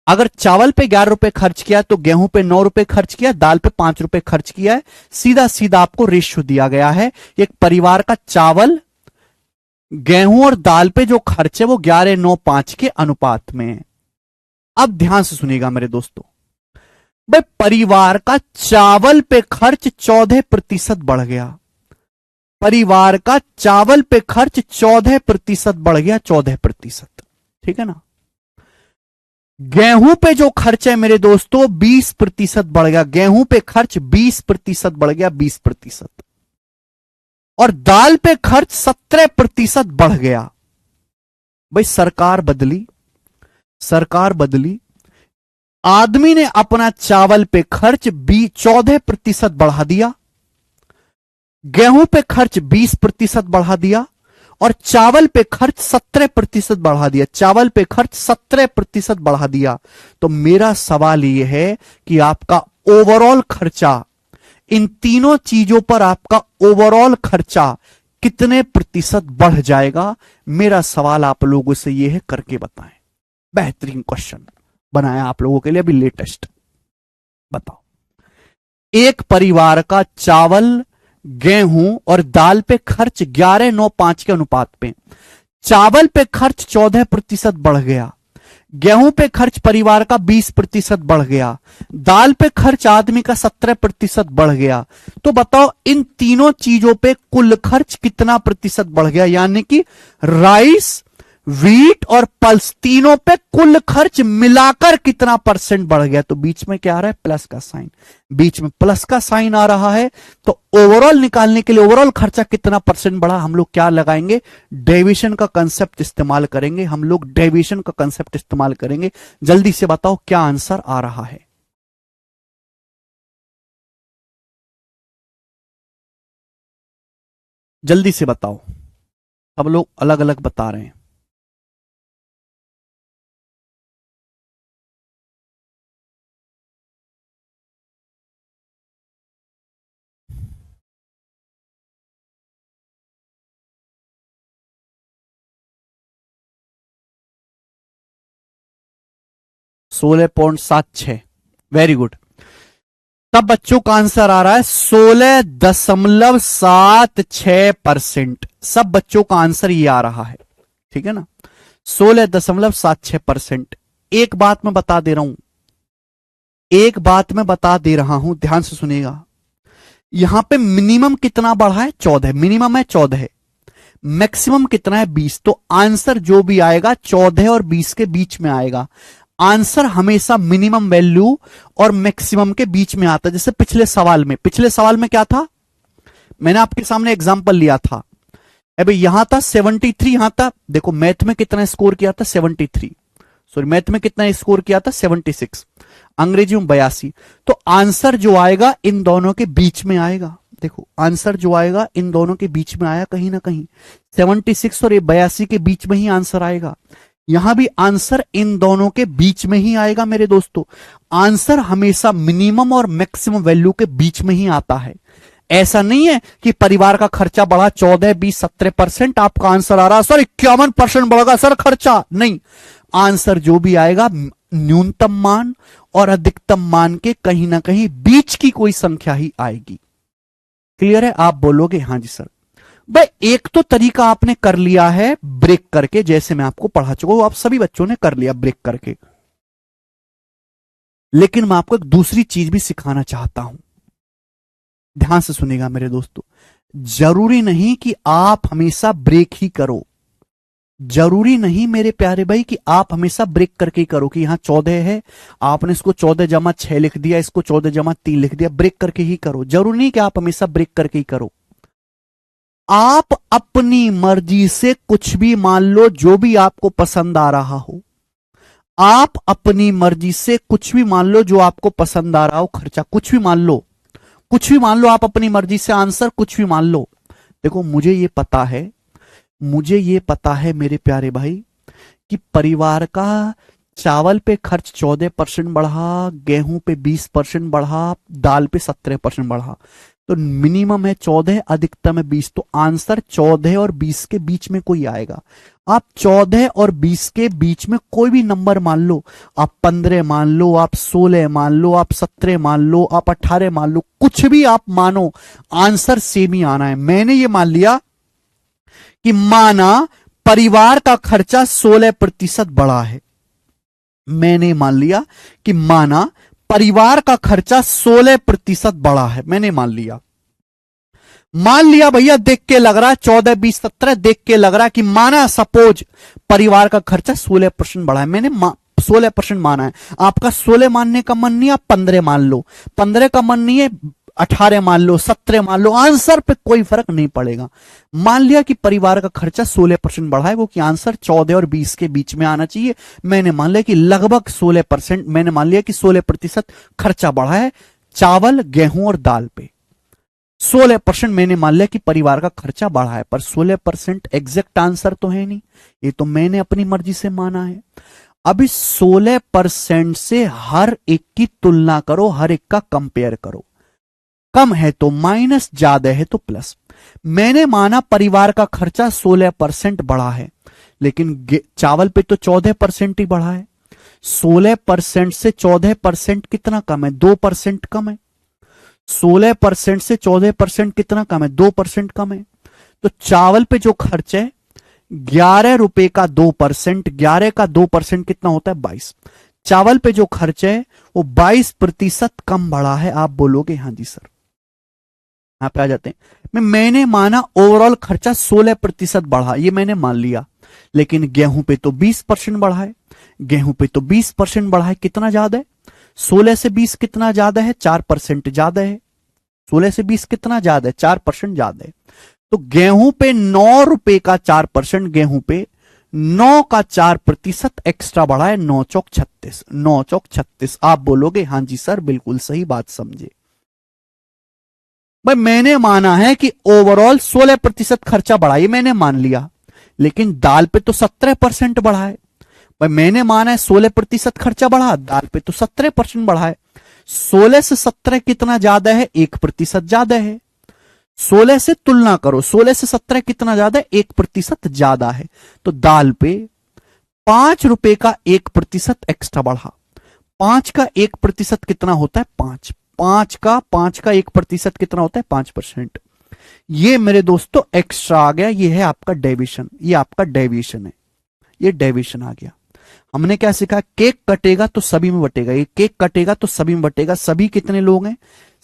अगर चावल पे 11 रुपए खर्च किया तो गेहूं पे 9 रुपए खर्च किया, दाल पे 5 रुपए खर्च किया है। सीधा सीधा आपको रेशियो दिया गया है। एक परिवार का चावल, गेहूं और दाल पे जो खर्च है वो 11:9:5 के अनुपात में है। अब ध्यान से सुनिएगा मेरे दोस्तों, भाई परिवार का चावल पे खर्च 14% बढ़ गया। परिवार का चावल पे खर्च 14% बढ़ गया, 14%। ठीक है ना? गेहूं पे जो खर्च है मेरे दोस्तों 20% बढ़ गया। गेहूं पे खर्च 20% बढ़ गया, 20%। और दाल पे खर्च 17% बढ़ गया। भाई सरकार बदली, सरकार बदली, आदमी ने अपना चावल पे खर्च 14% बढ़ा दिया, गेहूं पे खर्च 20% बढ़ा दिया और चावल पे खर्च 17% बढ़ा दिया। चावल पे खर्च 17% बढ़ा दिया। तो मेरा सवाल यह है कि आपका ओवरऑल खर्चा, इन तीनों चीजों पर आपका ओवरऑल खर्चा कितने प्रतिशत बढ़ जाएगा? मेरा सवाल आप लोगों से यह है, करके बताएं। बेहतरीन क्वेश्चन बनाया आप लोगों के लिए, अभी लेटेस्ट। बताओ, एक परिवार का चावल, गेहूं और दाल पे खर्च 11:9:5 के अनुपात पे, चावल पे खर्च 14% बढ़ गया, गेहूं पे खर्च परिवार का 20% बढ़ गया, दाल पे खर्च आदमी का 17% बढ़ गया। तो बताओ इन तीनों चीजों पे कुल खर्च कितना प्रतिशत बढ़ गया? यानी कि राइस, व्हीट और पल्स तीनों पे कुल खर्च मिलाकर कितना परसेंट बढ़ गया? तो बीच में क्या आ रहा है? प्लस का साइन। बीच में प्लस का साइन आ रहा है। तो ओवरऑल निकालने के लिए ओवरऑल खर्चा कितना परसेंट बढ़ा, हम लोग क्या लगाएंगे? डेविएशन का कंसेप्ट इस्तेमाल करेंगे। हम लोग डेविएशन का कंसेप्ट इस्तेमाल करेंगे। जल्दी से बताओ क्या आंसर आ रहा है? जल्दी से बताओ, सब लोग अलग अलग बता रहे हैं। $16.76। Very good. तब बच्चों का आंसर आ रहा है 16.76%। सब बच्चों का आंसर ये आ रहा है। ठीक है ना? 16.76%। एक बात मैं बता दे रहा हूं, एक बात मैं बता दे रहा हूं, ध्यान से सुनिएगा। यहां पे मिनिमम कितना बढ़ा है? 14। मिनिमम है 14, मैक्सिमम कितना है? 20। तो आंसर जो भी आएगा 14 और 20 के बीच में आएगा। आंसर हमेशा मिनिमम वैल्यू और मैक्सिमम के बीच में आता है। जैसे पिछले सवाल में, पिछले सवाल में क्या था? मैंने आपके सामने एग्जांपल लिया था। अबे यहां था 73, यहां था, देखो मैथ में कितना स्कोर किया था? 73। सॉरी मैथ में कितना स्कोर किया था 76, अंग्रेजी में 82। तो आंसर जो आएगा इन दोनों के बीच में आएगा। देखो आंसर जो आएगा इन दोनों के बीच में आया कहीं ना कहीं, 76 और 82 के बीच में ही आंसर आएगा। यहां भी आंसर इन दोनों के बीच में ही आएगा मेरे दोस्तों। आंसर हमेशा मिनिमम और मैक्सिमम वैल्यू के बीच में ही आता है। ऐसा नहीं है कि परिवार का खर्चा बढ़ा 14, 20, 17%, आपका आंसर आ रहा सर 51% बढ़ेगा सर खर्चा, नहीं। आंसर जो भी आएगा न्यूनतम मान और अधिकतम मान के कहीं ना कहीं बीच की कोई संख्या ही आएगी। क्लियर है? आप बोलोगे हां जी सर। भाई एक तो तरीका आपने कर लिया है ब्रेक करके, जैसे मैं आपको पढ़ा चुका हूं, आप सभी बच्चों ने कर लिया ब्रेक करके। लेकिन मैं आपको एक दूसरी चीज भी सिखाना चाहता हूं, ध्यान से सुनिएगा मेरे दोस्तों। जरूरी नहीं कि आप हमेशा ब्रेक ही करो, जरूरी नहीं मेरे प्यारे भाई कि आप हमेशा ब्रेक करके ही करो कि यहां 14 है, आपने इसको 14 जमा 6 लिख दिया, इसको 14 जमा 3 लिख दिया, ब्रेक करके ही करो। जरूरी नहीं कि आप हमेशा ब्रेक करके ही करो। आप अपनी मर्जी से कुछ भी मान लो जो भी आपको पसंद आ रहा हो। आप अपनी मर्जी से कुछ भी मान लो जो आपको पसंद आ रहा हो, खर्चा कुछ भी मान लो, कुछ भी मान लो आप अपनी मर्जी से, आंसर कुछ भी मान लो। देखो मुझे ये पता है, मुझे ये पता है मेरे प्यारे भाई कि परिवार का चावल पे खर्च 14% बढ़ा, गेहूं पे 20% बढ़ा, दाल पे 17% बढ़ा। तो मिनिमम है 14, अधिकतम है 20। तो आंसर 14 और 20 के बीच में कोई आएगा। आप 14 और 20 के बीच में कोई भी नंबर मान लो, आप 15 मान लो, आप 16 मान लो, आप 17 मान लो, आप 18 मान लो, कुछ भी आप मानो, आंसर सेम ही आना है। मैंने ये मान लिया कि माना परिवार का खर्चा 16% बढ़ा है, मैंने मान लिया कि माना परिवार का खर्चा 16% बढ़ा है, मैंने मान लिया भैया, देख के लग रहा है 14, 20, 17 देख के लग रहा है कि माना सपोज परिवार का खर्चा 16% बढ़ा है, मैंने 16% माना है। आपका 16 मानने का मन नहीं, आप 15 मान लो, 15 का मन नहीं है 18 मान लो, 17 मान लो, आंसर पे कोई फर्क नहीं पड़ेगा। मान लिया कि परिवार का खर्चा 16% बढ़ा है, वो कि आंसर 14 और 20 के बीच में आना चाहिए। मैंने मान लिया कि लगभग 16%, मैंने मान लिया कि 16% खर्चा बढ़ा है चावल, गेहूं और दाल पे। 16% मैंने मान लिया कि परिवार का खर्चा बढ़ा है, पर 16% एग्जैक्ट आंसर तो है नहीं, ये तो मैंने अपनी मर्जी से माना है। अब इस 16% से हर एक की तुलना करो, हर एक का कंपेयर करो। कम है तो माइनस, ज्यादा है तो प्लस। मैंने माना परिवार का खर्चा 16% बढ़ा है, लेकिन चावल पे तो 14% ही बढ़ा है। 16% से 14% कितना कम है? 2% कम है। 16% से 14% कितना कम है? 2% कम है। तो चावल पे जो खर्च है 11 रुपए का 2%, 11 का 2% कितना होता है? 22। चावल पे जो खर्च है वो 22% कम बढ़ा है। आप बोलोगे हां जी सर। यहां पे आ जाते हैं। मैंने माना ओवरऑल खर्चा 16% बढ़ा, ये मैंने मान लिया, लेकिन गेहूं पे तो 20% बढ़ा है। गेहूं पे तो 20% बढ़ा है, कितना ज्यादा है? 16 से 20 कितना ज्यादा है? 4% ज्यादा है। 16 से 20 कितना ज्यादा है? 4% ज्यादा है। तो गेहूं पे 9 रुपए का 4%, गेहूं पे 9 का 4% एक्स्ट्रा बढ़ा है। 9 चौक 36, 9 चौक 36। आप बोलोगे हां जी सर, बिल्कुल सही बात समझे। भाई मैंने माना है कि ओवरऑल 16% खर्चा बढ़ा, ये मैंने मान लिया, लेकिन दाल पे तो 17% बढ़ा है। भाई मैंने माना है 16% खर्चा बढ़ा, दाल पे तो 17% बढ़ा है। 16 से 17 कितना ज्यादा है? 1% ज्यादा है। 16 से तुलना करो, 16 से 17 कितना ज्यादा है? 1% ज्यादा है। तो दाल पे 5 रुपए का 1% एक्स्ट्रा बढ़ा। 5 का 1% कितना होता है? 5। 5 का 1% कितना होता है? 5%। ये मेरे दोस्तों एक्स्ट्रा आ गया, ये है आपका डेविएशन, ये आपका डेविएशन है, ये डेविएशन आ गया। हमने क्या सीखा? केक कटेगा तो सभी में बटेगा, ये केक कटेगा तो सभी में बटेगा। सभी कितने लोग हैं?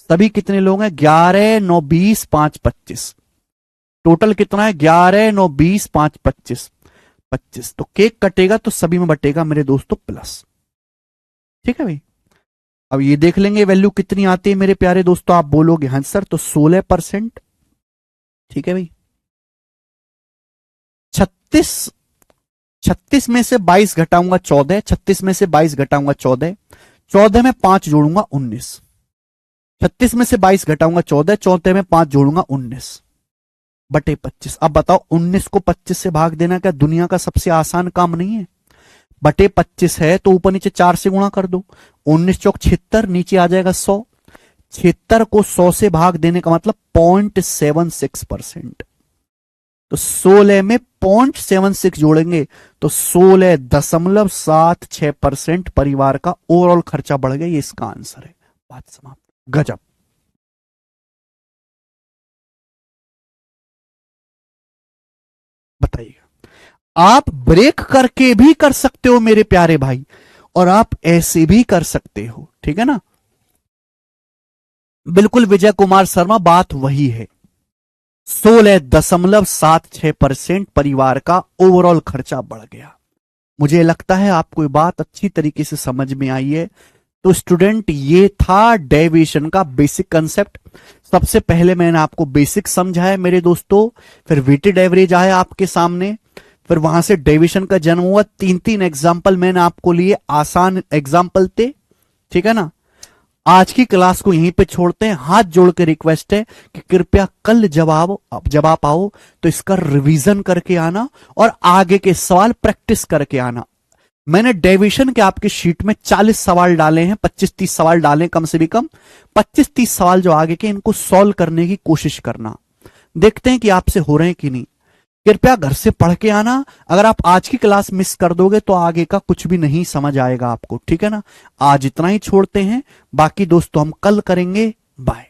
सभी कितने लोग हैं? 11, 9, 20, 5, 25। टोटल कितना है? 11, 9, 20, 5, 25, 25। तो केक कटेगा तो सभी में बटेगा मेरे दोस्तों प्लस। ठीक है भाई। अब ये देख लेंगे वैल्यू कितनी आती है मेरे प्यारे दोस्तों। आप बोलोगे हाँ सर, तो 16%। ठीक है भाई। 36 36 में से 22 घटाऊंगा 14, 36 में से 22 घटाऊंगा 14, 14 में 5 जोड़ूंगा 19, 36 में से 22 घटाऊंगा 14, 14 में 5 जोड़ूंगा 19 बटे 25। अब बताओ 19 को 25 से भाग देना क्या दुनिया का सबसे आसान काम नहीं है? बटे 25 है तो ऊपर नीचे 4 से गुणा कर दो, 19 चौक 76, नीचे आ जाएगा 100, 76 को 100 से भाग देने का मतलब 0.76%। तो 16 में 0.76 जोड़ेंगे तो 16.76% परिवार का ओवरऑल खर्चा बढ़ गया। ये इसका आंसर है। बात समाप्त। गजब। बताइएगा, आप ब्रेक करके भी कर सकते हो मेरे प्यारे भाई, और आप ऐसे भी कर सकते हो, ठीक है ना? बिल्कुल विजय कुमार शर्मा, बात वही है। 16.76% परिवार का ओवरऑल खर्चा बढ़ गया। मुझे लगता है आपको ये बात अच्छी तरीके से समझ में आई है। तो स्टूडेंट, ये था डेविएशन का बेसिक कंसेप्ट। सबसे पहले मैंने आपको बेसिक समझाया मेरे दोस्तों, फिर वेटेड एवरेज आया आपके सामने, फिर वहां से डेविएशन का जन्म हुआ। 3-3 एग्जाम्पल मैंने आपको लिए, आसान एग्जाम्पल थे, ठीक है ना? आज की क्लास को यहीं पे छोड़ते हैं। हाथ जोड़ के रिक्वेस्ट है कि कृपया कल जब आप आओ तो इसका रिवीजन करके आना और आगे के सवाल प्रैक्टिस करके आना। मैंने डेविएशन के आपके शीट में 40 सवाल डाले हैं, 25-30 सवाल डाले कम से भी कम। 25-30 सवाल जो आगे के, इनको सॉल्व करने की कोशिश करना। देखते हैं कि आपसे हो रहे हैं कि नहीं। कृपया घर से पढ़ के आना। अगर आप आज की क्लास मिस कर दोगे तो आगे का कुछ भी नहीं समझ आएगा आपको, ठीक है ना? आज इतना ही छोड़ते हैं, बाकी दोस्तों हम कल करेंगे। बाय।